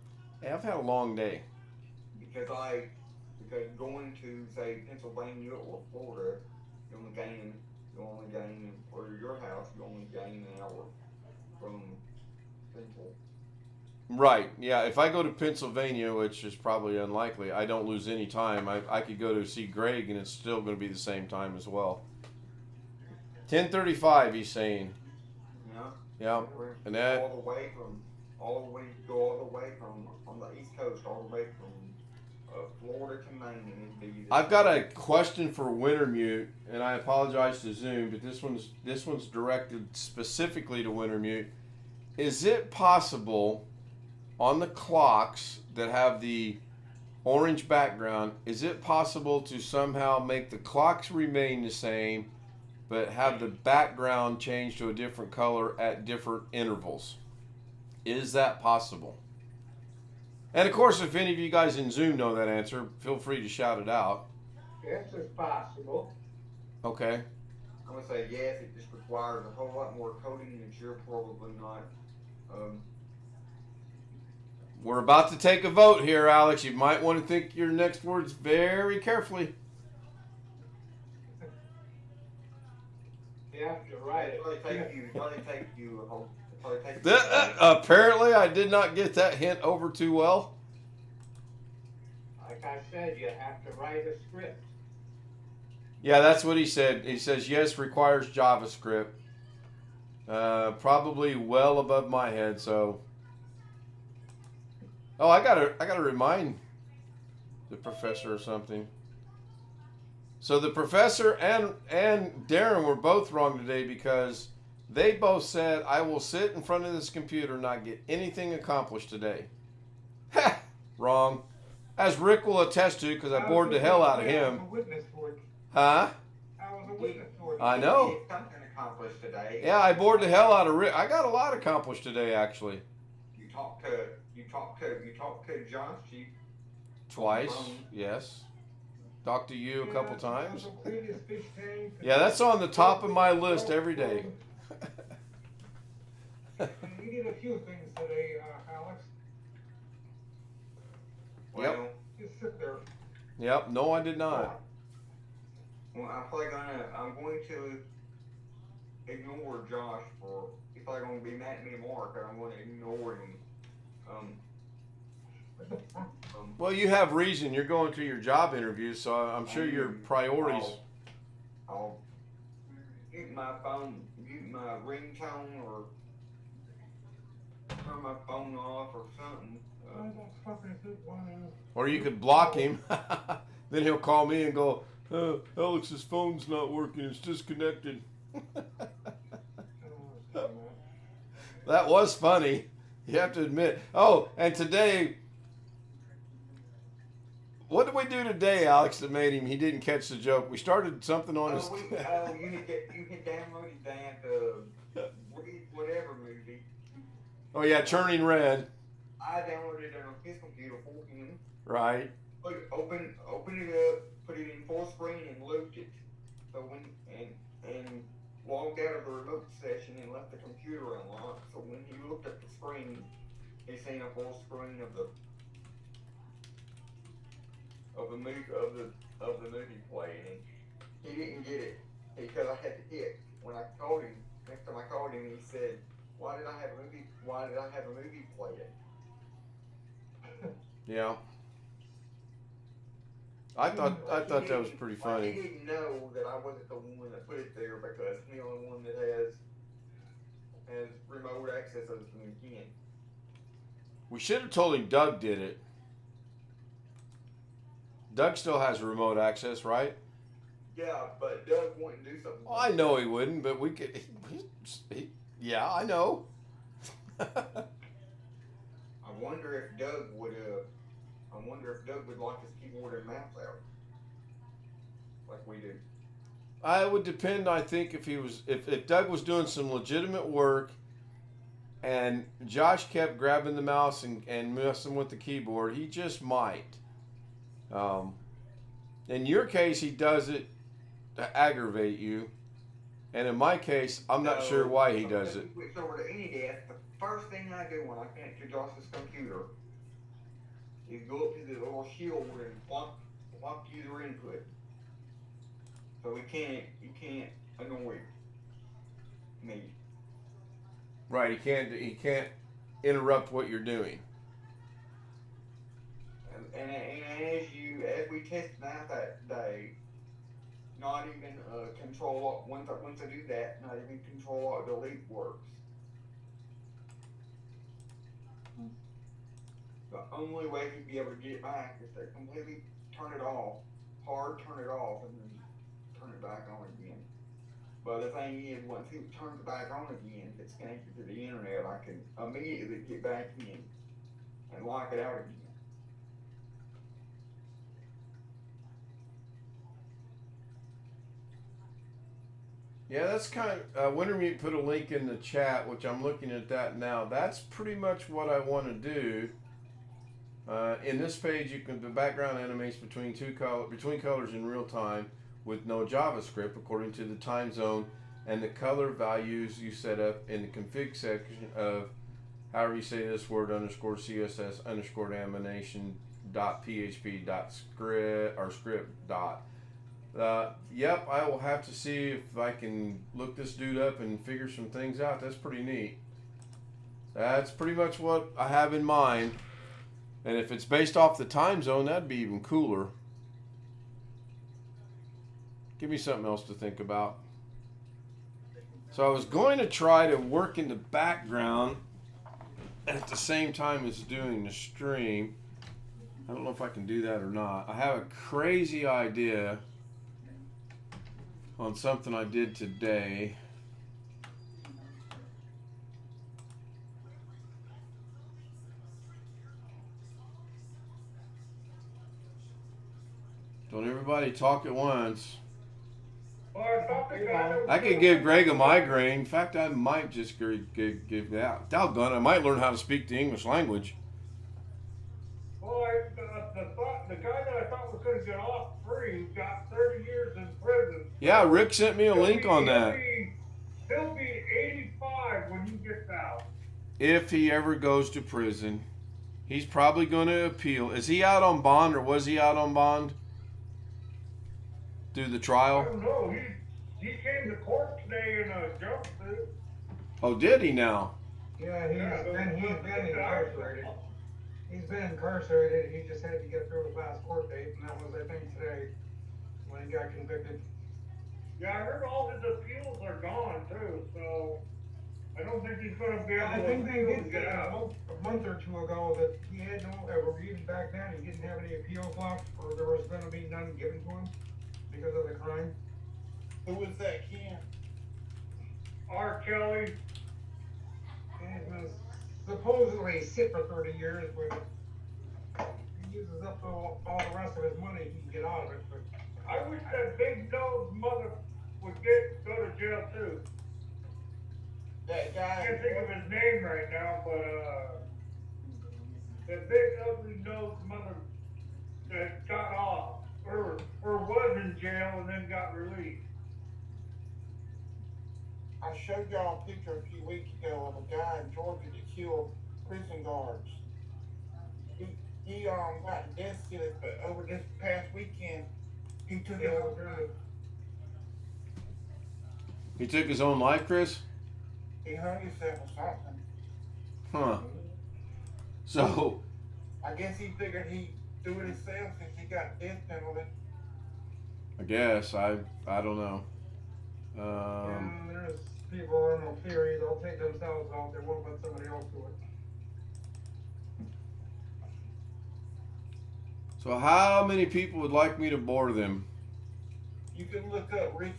Speaker 1: Hey, I've had a long day.
Speaker 2: Because going to say Pennsylvania or Florida, you only gain, or your house, you only gain an hour from Central.
Speaker 1: Right. Yeah. If I go to Pennsylvania, which is probably unlikely, I don't lose any time. I could go to see Greg, and it's still going to be the same time as well. 10:35. He's saying.
Speaker 2: Yeah.
Speaker 1: Yeah. And that.
Speaker 2: Go all the way from the East Coast, all the way from Florida to Maine, and it'd be.
Speaker 1: I've got a question for Wintermute, and I apologize to Zoom, but this one's directed specifically to Wintermute. Is it possible on the clocks that have the orange background, is it possible to somehow make the clocks remain the same, but have the background change to a different color at different intervals? Is that possible? And of course, if any of you guys in Zoom know that answer, feel free to shout it out.
Speaker 3: Yes, it's possible.
Speaker 1: Okay.
Speaker 2: I'm gonna say yes. It just requires a whole lot more coding that you're probably not.
Speaker 1: We're about to take a vote here, Alex. You might want to think your next words very carefully.
Speaker 3: You have to write it.
Speaker 1: Apparently, I did not get that hint over too well.
Speaker 3: Like I said, you have to write a script.
Speaker 1: Yeah, that's what he said. He says, yes, requires JavaScript. Probably well above my head, so. Oh, I gotta remind the professor of something. So the professor and Darren were both wrong today because they both said, I will sit in front of this computer and not get anything accomplished today. Ha! Wrong. As Rick will attest to, because I bored the hell out of
Speaker 3: I was
Speaker 1: him.
Speaker 3: a witness for it.
Speaker 1: Huh?
Speaker 3: I was a witness for it.
Speaker 1: I know.
Speaker 2: Get something accomplished today.
Speaker 1: Yeah, I bored the hell out of Rick. I got a lot accomplished today, actually.
Speaker 2: You talked to Josh.
Speaker 1: Twice, yes. Talked to you a couple times.
Speaker 3: The previous fish tank.
Speaker 1: Yeah, that's on the top of my list every day.
Speaker 3: You did a few things today, Alex.
Speaker 2: Well,
Speaker 3: Just sit there.
Speaker 1: Yep, no, I did not.
Speaker 2: well, I'm going to ignore Josh for, he's probably going to be mad at me tomorrow, because I'm going to ignore him.
Speaker 1: Well, you have reason. You're going to your job interview, so I'm sure your priorities.
Speaker 2: I'll mute my phone, mute my ringtone, or turn my phone off or something.
Speaker 1: Or you could block him. Then he'll call me and go, Alex's phone's not working. It's disconnected. That was funny. You have to admit. Oh, and today, what did we do today, Alex, that made him? He didn't catch the joke. We started something on his.
Speaker 2: You can download that whatever movie.
Speaker 1: Oh yeah, Churning Red.
Speaker 2: I downloaded it on his computer for him.
Speaker 1: Right.
Speaker 2: Open it up, put it in full screen, and looped it. So and logged out of the remote session and left the computer unlocked. So when he looked at the screen, he seen a full screen of the movie playing. He didn't get it because I had to hit. When I called him, next time I called him, he said, "Why did I have a movie playing?"
Speaker 1: Yeah. I thought that was pretty funny.
Speaker 2: He didn't know that I wasn't the one that put it there because I'm the only one that has remote access of the weekend.
Speaker 1: We should have told him Doug did it. Doug still has remote access, right?
Speaker 2: Yeah, but Doug wouldn't do something.
Speaker 1: Well, I know he wouldn't, but we could. Yeah, I know.
Speaker 2: I wonder if Doug would. I wonder if Doug would lock his keyboard and mouse out, like we do.
Speaker 1: It would depend. I think if Doug was doing some legitimate work, and Josh kept grabbing the mouse and messing with the keyboard, he just might. In your case, he does it to aggravate you, and in my case, I'm not sure why he does it.
Speaker 2: Switch over to any desk. The first thing I do when I connect to Josh's computer is go up to the little shield and block user input. So he can't annoy me.
Speaker 1: Right, he can't interrupt what you're doing.
Speaker 2: And as we tested out that day, not even control once I do that, not even control delete works. The only way he'd be able to get it back is to completely turn it off, turn it off, and then turn it back on again. But the thing is, once he turns it back on again, if it's connected to the internet, I can immediately get back in and lock it out again.
Speaker 1: Yeah, that's kind of Wintermute put a link in the chat, which I'm looking at that now. That's pretty much what I want to do. In this page, you can the background animates between colors in real time with no JavaScript according to the time zone and the color values you set up in the config section of however you say this word _CSS _animation .php .script or script dot. Yep, I will have to see if I can look this dude up and figure some things out. That's pretty neat. That's pretty much what I have in mind. And if it's based off the time zone, that'd be even cooler. Give me something else to think about. So I was going to try to work in the background at the same time as doing the stream. I don't know if I can do that or not. I have a crazy idea on something I did today. everybody talk at once.
Speaker 5: Well, I thought the guy that was
Speaker 1: I could give Greg a migraine. In fact, I might just give that. Doggone, I might learn how to speak the English language.
Speaker 5: Well, the guy that I thought was going to get off free got 30 years in prison.
Speaker 1: Yeah, Rick sent me a link on that.
Speaker 5: He'll be 85 when he gets out.
Speaker 1: If he ever goes to prison, he's probably going to appeal. Is he out on bond or was he out on bond through the
Speaker 5: I
Speaker 1: trial?
Speaker 5: don't know. He came to court today in a jumpsuit.
Speaker 1: Oh, did he now?
Speaker 3: Yeah, he's been incarcerated. He's been incarcerated. He just had to get through his last court date, and that was, I think, today when he got convicted.
Speaker 5: Yeah, I heard all his appeals are gone too, so I don't think he's going to be able
Speaker 3: I
Speaker 5: to
Speaker 3: think they
Speaker 5: appeal
Speaker 3: did
Speaker 5: to
Speaker 3: say
Speaker 5: get out.
Speaker 3: a month or two ago that he had no, even back then, he didn't have any appeals left, or there was gonna be none given to him because of the crime.
Speaker 6: Who was that, Ken?
Speaker 5: R. Kelly.
Speaker 3: And he's gonna supposedly sit for 30 years, but he uses up all the rest of his money, he can get out of it, but.
Speaker 5: I wish that big nose mother would go to jail too.
Speaker 6: That
Speaker 5: I
Speaker 6: guy.
Speaker 5: can't think of his name right now, but that big ugly nose mother that got off or was in jail and then got released.
Speaker 6: I showed y'all a picture a few weeks ago of a guy in Georgia that killed prison guards. He got death sentence, but over this past weekend, he took his own life.
Speaker 1: He took his own life, Chris?
Speaker 6: He hung himself or something.
Speaker 1: Huh. So,
Speaker 6: I guess he figured he'd do it himself since he got death penalty.
Speaker 1: I guess. I don't know.
Speaker 3: There's people on no theory, they'll take themselves out, they won't let somebody else do it.
Speaker 1: So how many people would like me to bore them?
Speaker 6: You can look up Richie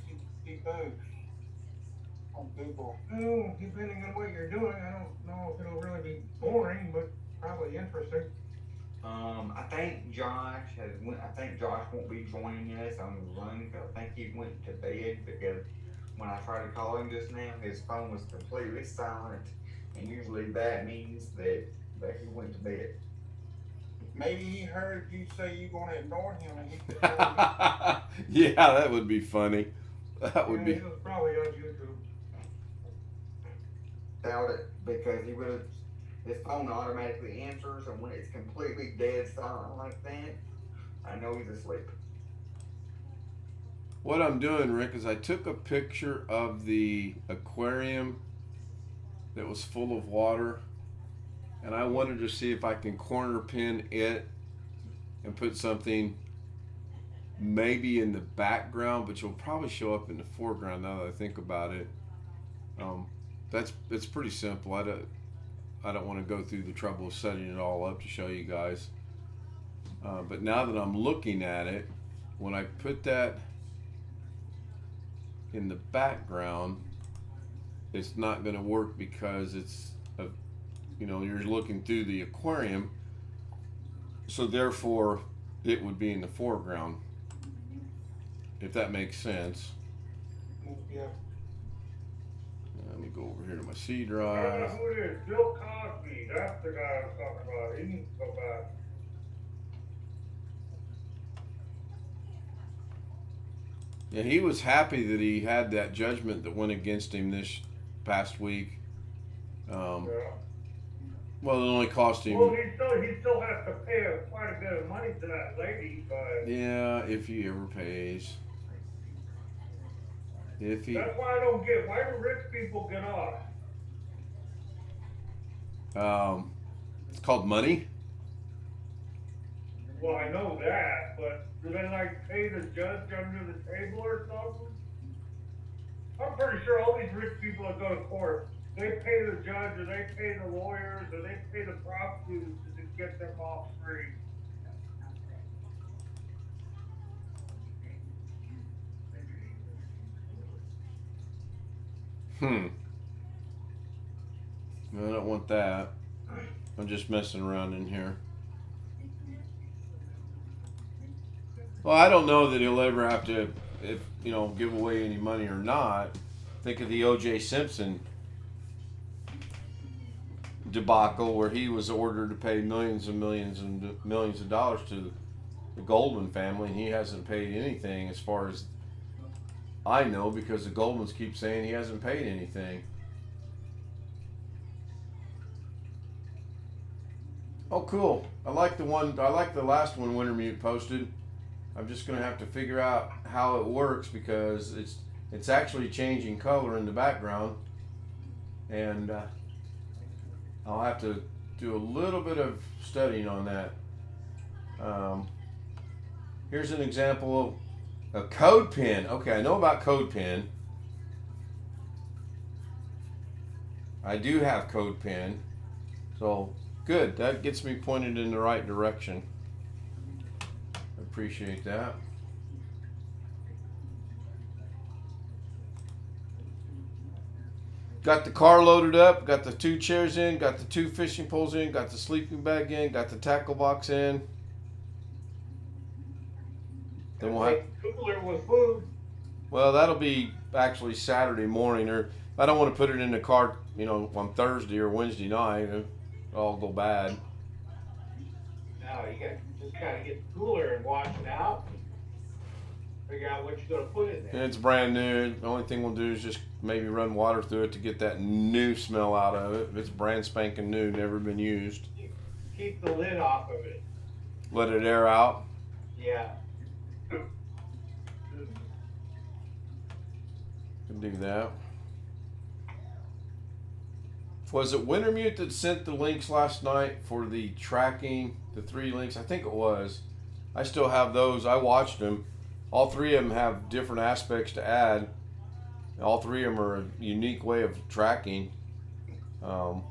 Speaker 6: DeBose on Google.
Speaker 3: Oh, depending on what you're doing, I don't know if it'll really be boring, but probably interesting.
Speaker 2: I think Josh won't be joining us on the run because I think he went to bed because when I tried to call him just now, his phone was completely silent, and usually that means that he went to bed.
Speaker 6: Maybe he heard you say you're gonna ignore him and he
Speaker 1: Yeah, that would be funny. That would
Speaker 3: Yeah,
Speaker 1: be.
Speaker 3: It was probably on YouTube.
Speaker 2: Doubt it because his phone automatically answers, and when it's completely dead silent like that, I know he's asleep.
Speaker 1: What I'm doing, Rick, is I took a picture of the aquarium that was full of water, and I wanted to see if I can corner pin it and put something maybe in the background, but you'll probably show up in the foreground now that I think about it. It's pretty simple. I don't want to go through the trouble of setting it all up to show you guys. But now that I'm looking at it, when I put that in the background, it's not going to work because you're looking through the aquarium, so therefore it would be in the foreground, if that makes sense.
Speaker 3: Yeah.
Speaker 1: Let me go over here to my C
Speaker 5: I don't
Speaker 1: drive.
Speaker 5: know who it is. Bill Cosby. That's the guy I was talking about. He needs to go back.
Speaker 1: Yeah, he was happy that he had that judgment that went against him this past week.
Speaker 5: Yeah.
Speaker 1: Well, it only cost him.
Speaker 5: Well, he still has to pay quite a bit of money to that lady, but
Speaker 1: Yeah, if he ever pays. If he.
Speaker 5: that's why I don't get. Why do rich people get off?
Speaker 1: It's called money.
Speaker 5: Well, I know that, but do they pay the judge under the table or something? I'm pretty sure all these rich people that go to court, they pay the judge or they pay the lawyers or they pay the prosecutors to get them off free.
Speaker 1: I don't want that. I'm just messing around in here. Well, I don't know that he'll ever have to, if give away any money or not. Think of the O.J. Simpson debacle, where he was ordered to pay millions and millions and millions of dollars to the Goldman family, and he hasn't paid anything, as far as I know, because the Goldmans keep saying he hasn't paid anything. Oh, cool. I like the last one Wintermute posted. I'm just gonna have to figure out how it works, because it's actually changing color in the background, and I'll have to do a little bit of studying on that. Here's an example of a code pen. Okay, I know about code pen. I do have code pen, so good. That gets me pointed in the right direction. Appreciate that. Got the car loaded up, got the 2 chairs in, got the 2 fishing poles in, got the sleeping bag in, got the tackle box in. Then we'll have
Speaker 3: cooler with food.
Speaker 1: Well, that'll be actually Saturday morning, or I don't want to put it in the car, on Thursday or Wednesday night. It'll all go bad.
Speaker 3: No, you just gotta get cooler and wash it out. Figure out what you're gonna put in there.
Speaker 1: And it's brand new. The only thing we'll do is just maybe run water through it to get that new smell out of it. It's brand spanking new, never been used.
Speaker 3: Keep the lid off of it.
Speaker 1: Let it air out.
Speaker 3: Yeah.
Speaker 1: Can do that. Was it Wintermute that sent the links last night for the tracking, the 3 links? I think it was. I still have those. I watched them. All 3 of them have different aspects to add. All 3 of them are a unique way of tracking. There's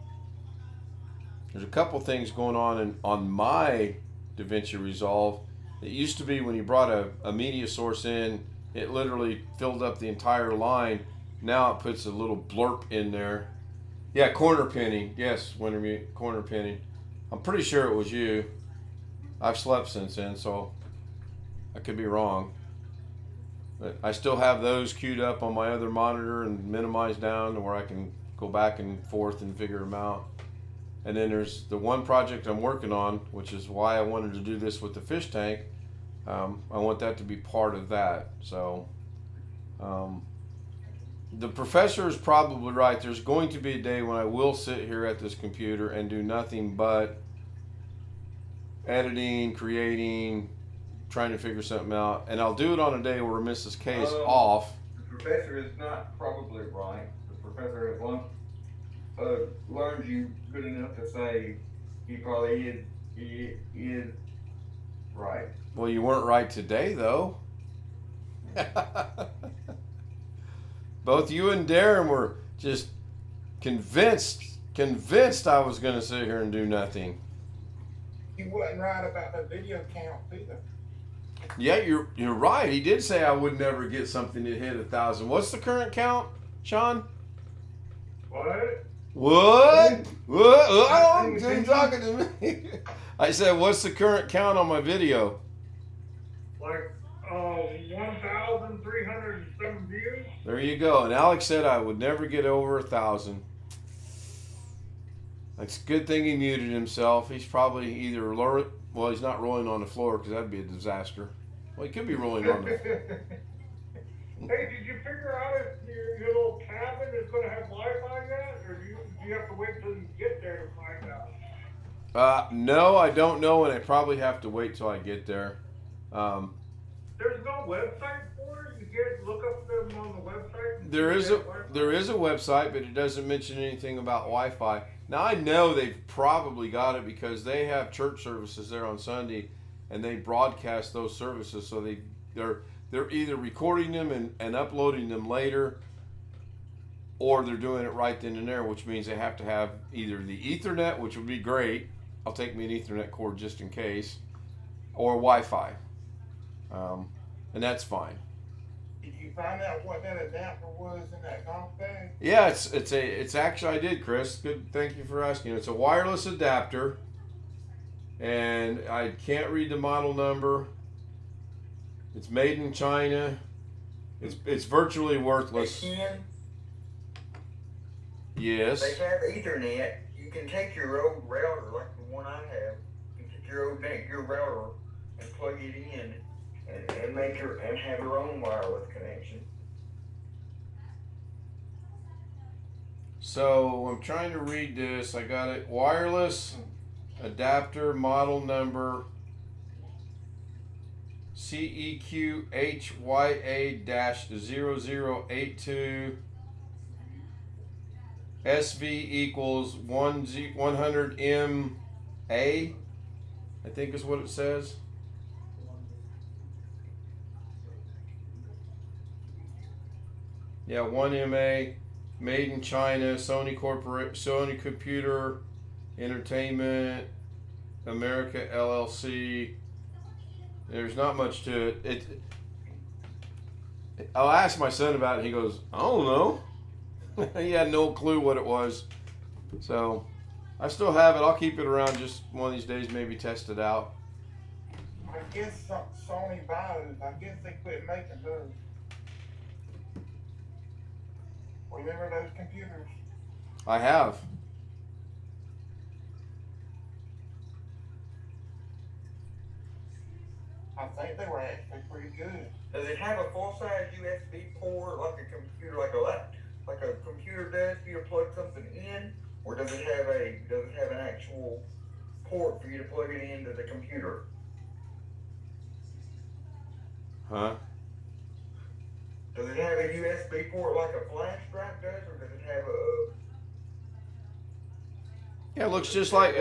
Speaker 1: a couple things going on my DaVinci Resolve. It used to be when you brought a media source in, it literally filled up the entire line. Now it puts a little blurb in there. Yeah, corner pinning. Yes, Wintermute, corner pinning. I'm pretty sure it was you. I've slept since then, so I could be wrong. But I still have those queued up on my other monitor and minimized down to where I can go back and forth and figure them out. And then there's the one project I'm working on, which is why I wanted to do this with the fish tank. I want that to be part of that. So the professor is probably right. There's going to be a day when I will sit here at this computer and do nothing but editing, creating, trying to figure something out. And I'll do it on a day where Mrs. K is off.
Speaker 2: The professor is not probably right. The professor has learned you good enough to say he probably is right.
Speaker 1: Well, you weren't right today, though. Both you and Darren were just convinced I was going to sit here and do nothing.
Speaker 6: You wasn't right about the video count either.
Speaker 1: Yeah, you're right. He did say I would never get something to hit 1,000. What's the current count, Sean?
Speaker 5: What?
Speaker 1: What? Oh, you're talking to me. I said, what's the current count on my video?
Speaker 5: Like 1,307 views.
Speaker 1: There you go. And Alex said I would never get over 1,000. It's a good thing he muted himself. He's probably either he's not rolling on the floor, because that'd be a disaster. Well, he could be rolling on the floor.
Speaker 5: Hey, did you figure out if your little cabin is going to have Wi-Fi yet, or do you have to wait till you get there to find out?
Speaker 1: No, I don't know, and I probably have to wait till I get there.
Speaker 5: There's no website for it. You can't look up them on the website.
Speaker 1: There is a website, but it doesn't mention anything about Wi-Fi. Now I know they've probably got it because they have church services there on Sunday, and they broadcast those services. So they're either recording them and uploading them later, or they're doing it right then and there, which means they have to have either the Ethernet, which would be great. I'll take me an Ethernet cord just in case, or Wi-Fi, and that's fine.
Speaker 6: Did you find out what that adapter was in that golf bag?
Speaker 1: Yeah, it's actually, I did, Chris. Good, thank you for asking. It's a wireless adapter, and I can't read the model number. It's made in China. It's virtually worthless.
Speaker 2: They can.
Speaker 1: Yes.
Speaker 2: They have Ethernet. You can take your old router, like the one I have. You can take your router and plug it in, and have your own wireless connection.
Speaker 1: So I'm trying to read this. I got it. Wireless adapter model number CEQHYA-0082. SV equals 100 MA, I think is what it says. Yeah, 1 MA, made in China, Sony Computer Entertainment America LLC. There's not much to it. I'll ask my son about it, and he goes, I don't know. He had no clue what it was. So I still have it. I'll keep it around, just one of these days, maybe test it out.
Speaker 6: I guess Sony buys. I guess they quit making those. Remember those computers?
Speaker 1: I have.
Speaker 6: I think they were actually pretty good.
Speaker 2: Does it have a full-size USB port, like a computer, like a computer does for you to plug something in, or does it have an actual port for you to plug it into the computer?
Speaker 1: Huh?
Speaker 2: Does it have a USB port like a flash drive does, or does it have a?
Speaker 1: Yeah, it looks just like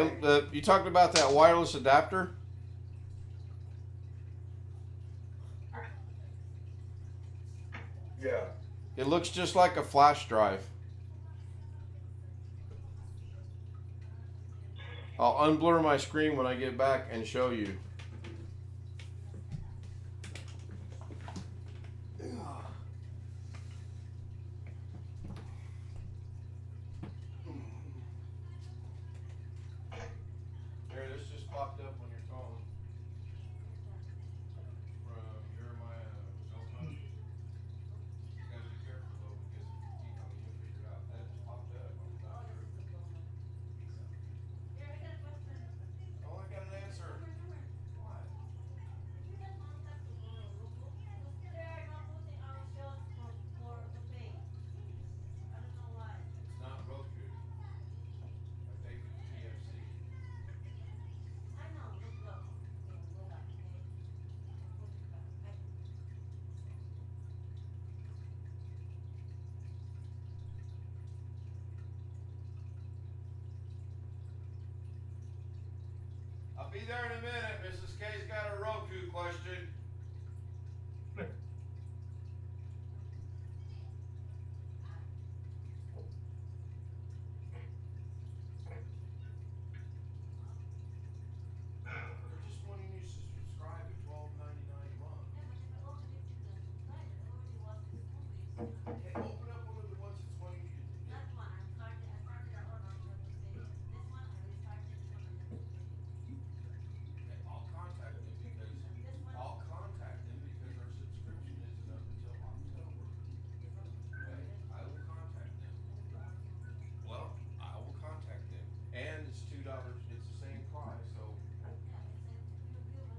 Speaker 1: you talked about that wireless adapter.
Speaker 2: Yeah.
Speaker 1: It looks just like a flash drive. I'll unblur my screen when I get back and show you. Here, this just popped up on your phone from Jeremiah Zelton. You gotta be careful though, because you'll figure it out. That just popped up. I'm not sure. Oh, I got an answer. What? It's not Roku. I paid for the TFC. I'll be there in a minute. Mrs. K's got a Roku question. They're just wanting you to subscribe at $12.99 a month. Okay, open up one of the ones that's wanting you to. Okay, I'll contact them because our subscription isn't up until October. Okay, I will contact them. Well, I will contact them, and it's $2. It's the same price, so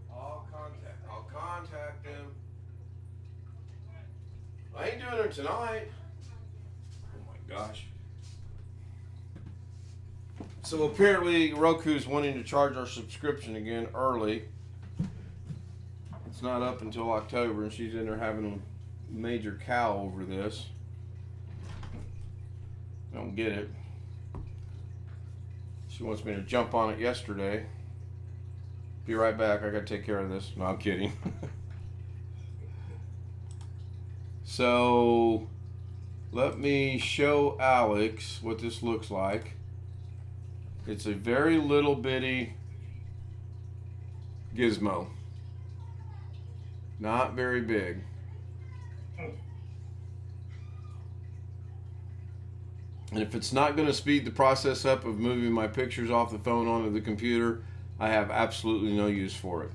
Speaker 1: I'll contact them. I ain't doing it tonight. Oh my gosh. So apparently Roku's wanting to charge our subscription again early. It's not up until October, and she's in there having a major cow over this. I don't get it. She wants me to jump on it yesterday. Be right back. I gotta take care of this. No, I'm kidding. So let me show Alex what this looks like. It's a very little bitty gizmo. Not very big. And if it's not going to speed the process up of moving my pictures off the phone onto the computer, I have absolutely no use for it.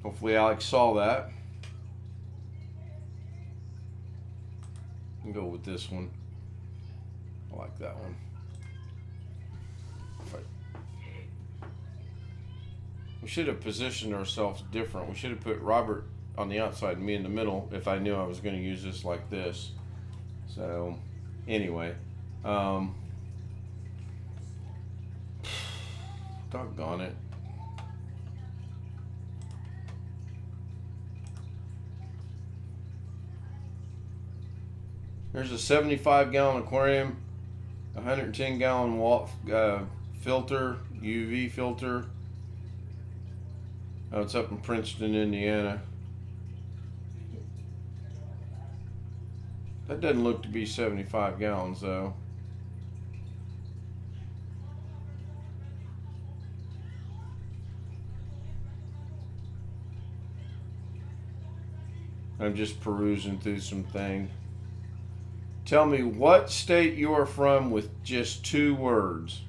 Speaker 1: Hopefully Alex saw that. I'll go with this one. I like that one. We should have positioned ourselves different. We should have put Robert on the outside and me in the middle if I knew I was going to use this like this. So, anyway. Doggone it. There's a 75-gallon aquarium, 110-gallon filter, UV filter. Oh, it's up in Princeton, Indiana. That doesn't look to be 75 gallons, though. I'm just perusing through some things. Tell me what state you are from with just 2 words.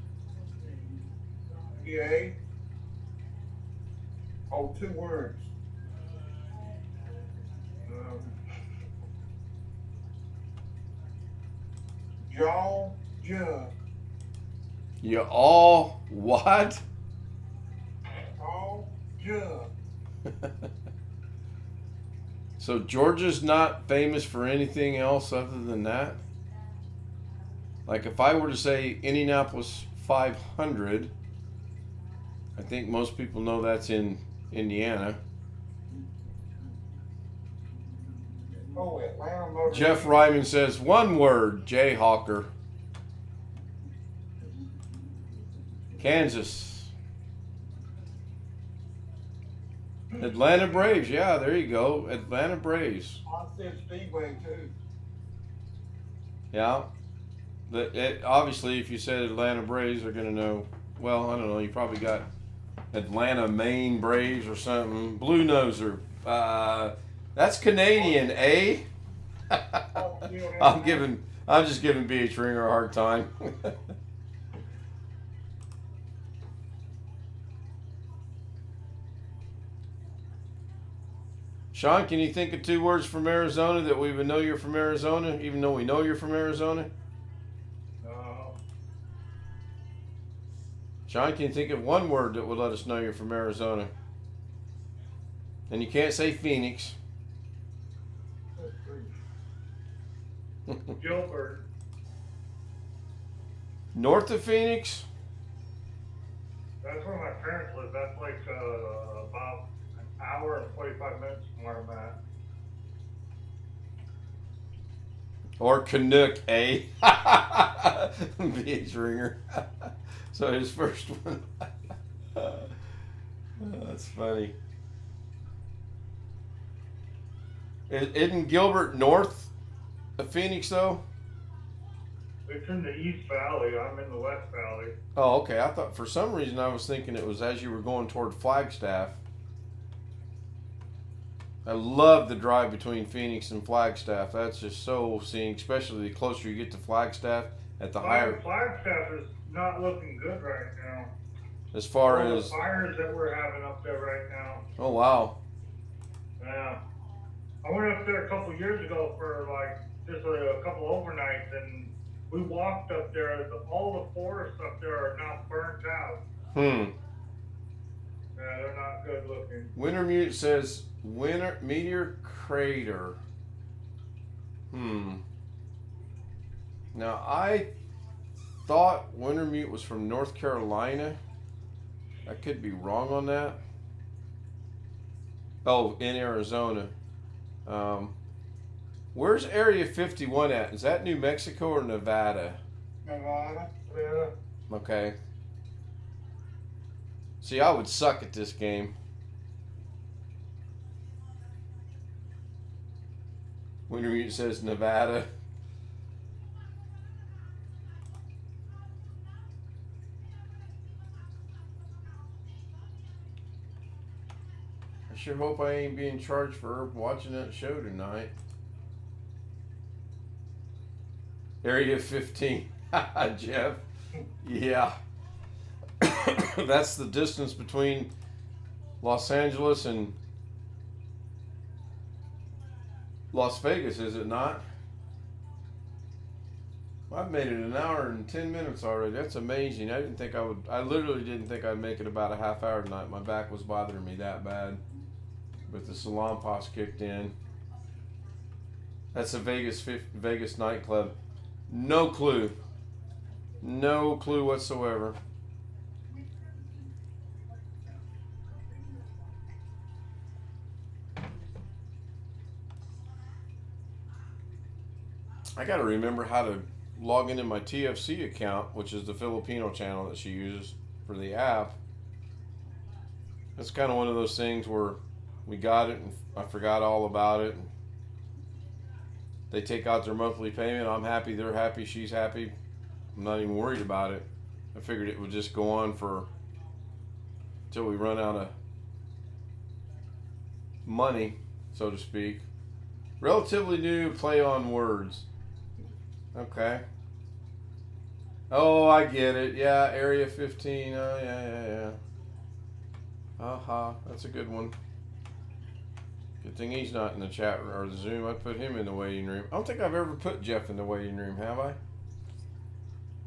Speaker 6: Yay. Oh, 2 words. Georgia.
Speaker 1: You all what?
Speaker 6: Georgia.
Speaker 1: So Georgia's not famous for anything else other than that? Like if I were to say Indianapolis 500, I think most people know that's in Indiana.
Speaker 6: Oh, Atlanta Motor.
Speaker 1: Jeff Ryman says 1 word, Jayhawker. Kansas. Atlanta Braves, yeah, there you go. Atlanta Braves.
Speaker 6: I said Speedway too.
Speaker 1: Yeah. Obviously, if you said Atlanta Braves, they're going to know. Well, I don't know. You probably got Atlanta, Maine Braves or something. Blue Noser. That's Canadian, eh? I'm just giving BH Ringer a hard time. Sean, can you think of 2 words from Arizona that we would know you're from Arizona, even though we know you're from Arizona?
Speaker 5: No.
Speaker 1: Sean, can you think of 1 word that would let us know you're from Arizona? And you can't say Phoenix.
Speaker 5: Gilbert.
Speaker 1: North of Phoenix?
Speaker 5: That's where my parents live. That's like about an hour and 45 minutes from where I'm at.
Speaker 1: Or Canuck, eh? BH Ringer. So his first one. That's funny. Isn't Gilbert north of Phoenix, though?
Speaker 5: It's in the East Valley. I'm in the West Valley.
Speaker 1: Oh, okay. I thought for some reason I was thinking it was as you were going toward Flagstaff. I love the drive between Phoenix and Flagstaff. That's just so scenic, especially the closer you get to Flagstaff at the higher.
Speaker 5: Flagstaff is not looking good right now.
Speaker 1: As far
Speaker 5: All
Speaker 1: as
Speaker 5: the fires that we're having up there right now.
Speaker 1: oh wow.
Speaker 5: Yeah. I went up there a couple years ago for like just a couple overnights, and we walked up there. All the forests up there are now burnt out. Yeah, they're not good looking.
Speaker 1: Winter Mute says winter meteor crater. Now I thought Wintermute was from North Carolina. I could be wrong on that. Oh, in Arizona. Where's Area 51 at? Is that New Mexico or Nevada?
Speaker 6: Nevada.
Speaker 5: Yeah.
Speaker 1: Okay. See, I would suck at this game. Wintermute says Nevada. I sure hope I ain't being charged for watching that show tonight. Area 15. Jeff. Yeah. That's the distance between Los Angeles and Las Vegas, is it not? I've made it an hour and 10 minutes already. That's amazing. I literally didn't think I'd make it about a half hour tonight. My back was bothering me that bad. But the Salonpas kicked in. That's a Vegas nightclub. No clue. No clue whatsoever. I got to remember how to log into my TFC account, which is the Filipino channel that she uses for the app. It's kind of one of those things where we got it and I forgot all about it. They take out their monthly payment. I'm happy, they're happy, she's happy. I'm not even worried about it. I figured it would just go on for until we run out of money, so to speak. Relatively new play on words. Okay. Oh, I get it. Yeah, Area 15. Oh, yeah. That's a good one. Good thing he's not in the chat room or the Zoom. I'd put him in the waiting room. I don't think I've ever put Jeff in the waiting room, have I?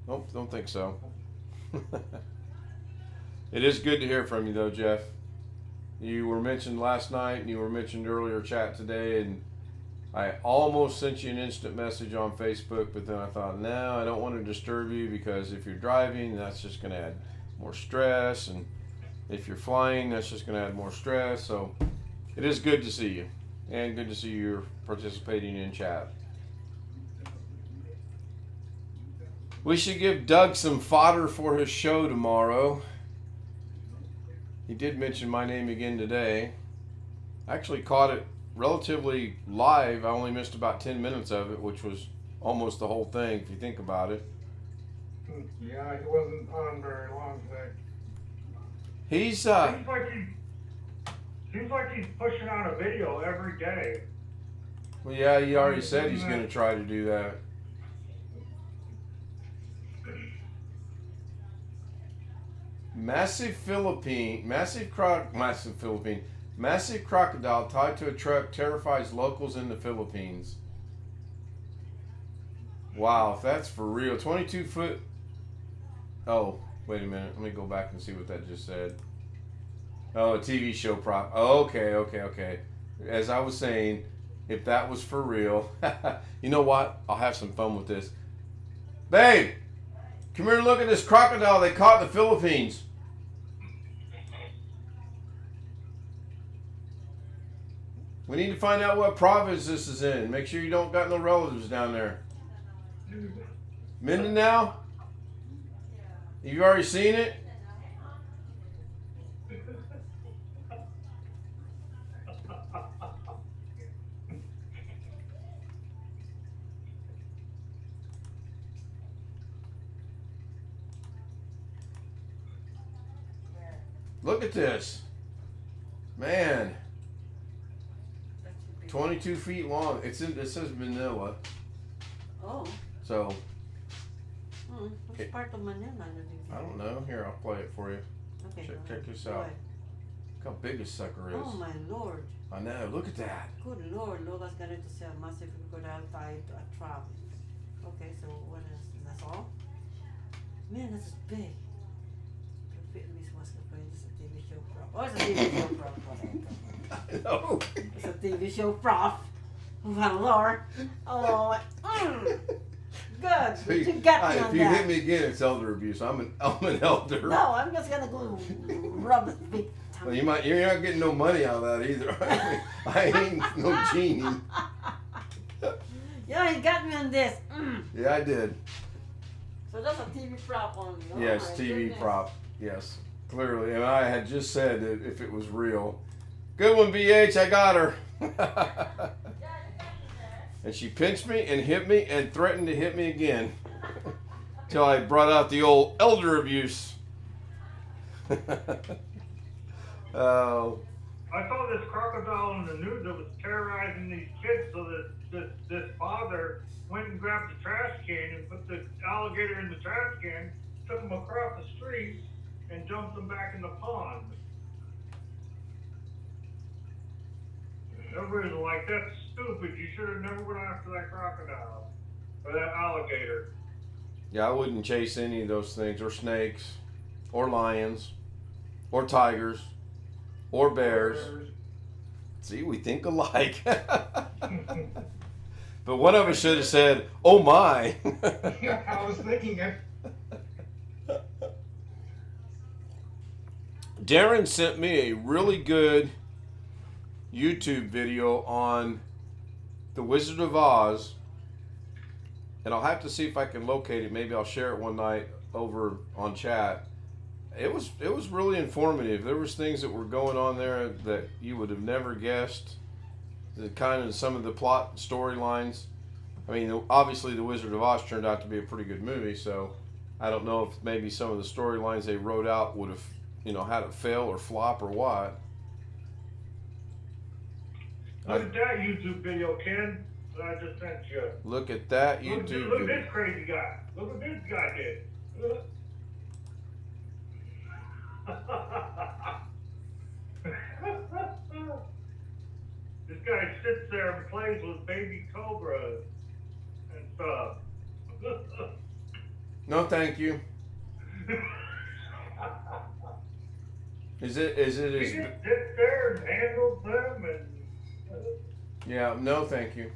Speaker 1: Nope, don't think so. It is good to hear from you, though, Jeff. You were mentioned last night and you were mentioned earlier chat today, and I almost sent you an instant message on Facebook, but then I thought, no, I don't want to disturb you because if you're driving, that's just going to add more stress, and if you're flying, that's just going to add more stress. So it is good to see you, and good to see you're participating in chat. We should give Doug some fodder for his show tomorrow. He did mention my name again today. I actually caught it relatively live. I only missed about 10 minutes of it, which was almost the whole thing if you think about it.
Speaker 5: Yeah, he wasn't on very long today.
Speaker 1: He's
Speaker 5: seems like he's pushing out a video every day.
Speaker 1: well, yeah, he already said he's going to try to do that. Massive crocodile tied to a truck terrifies locals in the Philippines. Wow, if that's for real. 22 foot. Oh, wait a minute. Let me go back and see what that just said. Oh, a TV show prop. Oh, okay. As I was saying, if that was for real, you know what? I'll have some fun with this. Babe, come here and look at this crocodile they caught in the Philippines. We need to find out what province this is in. Make sure you don't got no relatives down there. Mindanao? You've already seen it? Look at this. Man. 22 feet long. It says Manila.
Speaker 7: Oh.
Speaker 1: So.
Speaker 7: Which part of Manila?
Speaker 1: I don't know. Here, I'll play it for you.
Speaker 7: Okay.
Speaker 1: Check this out. Look how big this sucker is.
Speaker 7: Oh my lord.
Speaker 1: I know. Look at that.
Speaker 7: Good lord. Logan's going to see a massive crocodile tied to a trap. Okay, so what else? That's all? Man, this is big. It's a TV show prop. Oh, it's a TV show prop.
Speaker 1: I know.
Speaker 7: It's a TV show prop. Well, Lord. Oh, good.
Speaker 1: So
Speaker 7: You got me on
Speaker 1: if you
Speaker 7: that.
Speaker 1: hit me again, it's elder abuse. I'm an elder.
Speaker 7: No, I'm just gonna go rub it big time.
Speaker 1: Well, you're not getting no money out of that either. I ain't no genie.
Speaker 7: Yeah, you got me on this.
Speaker 1: Yeah, I did.
Speaker 7: So that's a TV prop only. Oh
Speaker 1: Yes,
Speaker 7: my
Speaker 1: TV
Speaker 7: goodness.
Speaker 1: prop. Yes, clearly. And I had just said that if it was real. Good one, BH. I got her. And she pinched me and hit me and threatened to hit me again. Till I brought out the old elder abuse. Oh.
Speaker 5: I saw this crocodile in the news that was terrorizing these kids, so that this father went and grabbed the trash can and put the alligator in the trash can, took him across the street, and dumped him back in the pond. Everybody's like, that's stupid. You should have never went after that crocodile or that alligator.
Speaker 1: Yeah, I wouldn't chase any of those things, or snakes, or lions, or tigers, or bears. See, we think alike. But one of us should have said, "Oh my."
Speaker 2: Yeah, I was thinking it.
Speaker 1: Darren sent me a really good YouTube video on the Wizard of Oz, and I'll have to see if I can locate it. Maybe I'll share it one night over on chat. It was really informative. There was things that were going on there that you would have never guessed. The kind of some of the plot storylines. I mean, obviously, The Wizard of Oz turned out to be a pretty good movie, so I don't know if maybe some of the storylines they wrote out would have, had it fail or flop or what.
Speaker 5: Look at that YouTube video, Ken, that I just sent you.
Speaker 1: Look at that
Speaker 5: Look
Speaker 1: YouTube
Speaker 5: at
Speaker 1: video.
Speaker 5: this crazy guy. Look what this guy did. This guy sits there and plays with baby cobras and stuff.
Speaker 1: No, thank you. Is it
Speaker 5: He
Speaker 1: as
Speaker 5: just sits there and handles them and.
Speaker 1: yeah, no, thank you.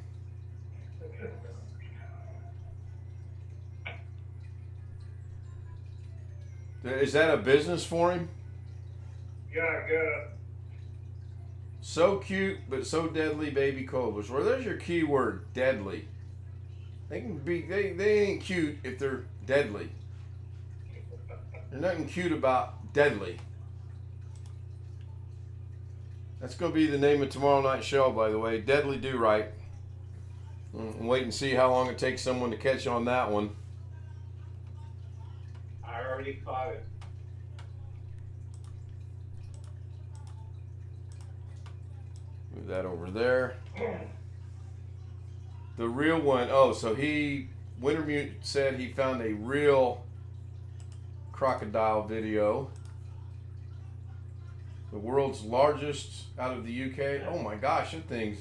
Speaker 1: Is that a business for him?
Speaker 5: Yeah, I guess.
Speaker 1: So cute, but so deadly, baby cobras. Well, there's your key word, deadly. They can be. They ain't cute if they're deadly. There's nothing cute about deadly. That's going to be the name of tomorrow night's show, by the way. Deadly Do Right. Wait and see how long it takes someone to catch on that one.
Speaker 3: I already caught it.
Speaker 1: Move that over there. The real one. Oh, so Wintermute said he found a real crocodile video. The world's largest out of the UK. Oh my gosh, that thing's.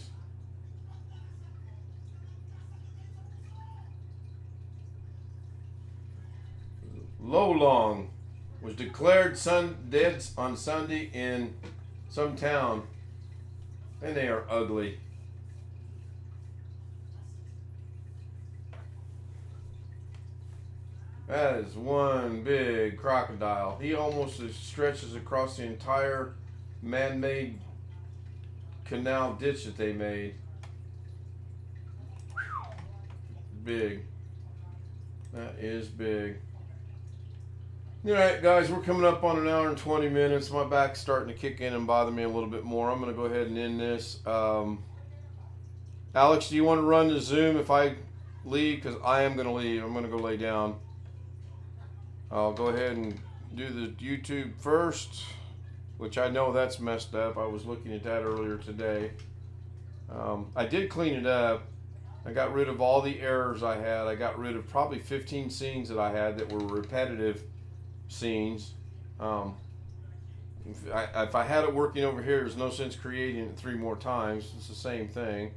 Speaker 1: Lolong was declared dead on Sunday in some town. And they are ugly. That is one big crocodile. He almost stretches across the entire man-made canal ditch that they made. Big. That is big. Alright guys, we're coming up on an hour and 20 minutes. My back's starting to kick in and bother me a little bit more. I'm going to go ahead and end this. Alex, do you want to run the Zoom if I leave? Because I am going to leave. I'm going to go lay down. I'll go ahead and do the YouTube first, which I know that's messed up. I was looking at that earlier today. I did clean it up. I got rid of all the errors I had. I got rid of probably 15 scenes that I had that were repetitive scenes. If I had it working over here, there's no sense creating it 3 more times. It's the same thing.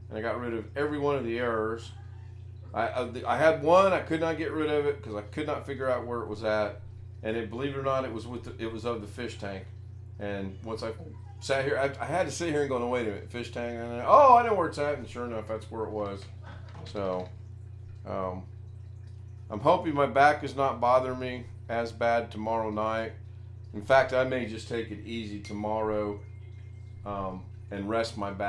Speaker 1: And I got rid of every one of the errors. I had one, I could not get rid of it because I could not figure out where it was at, and believe it or not, it was of the fish tank. And once I sat here, I had to sit here and go, no, wait a minute, fish tank, and then, oh, I know where it's at, and sure enough, that's where it was. So, I'm hoping my back is not bothering me as bad tomorrow night. In fact, I may just take it easy tomorrow, and rest my back.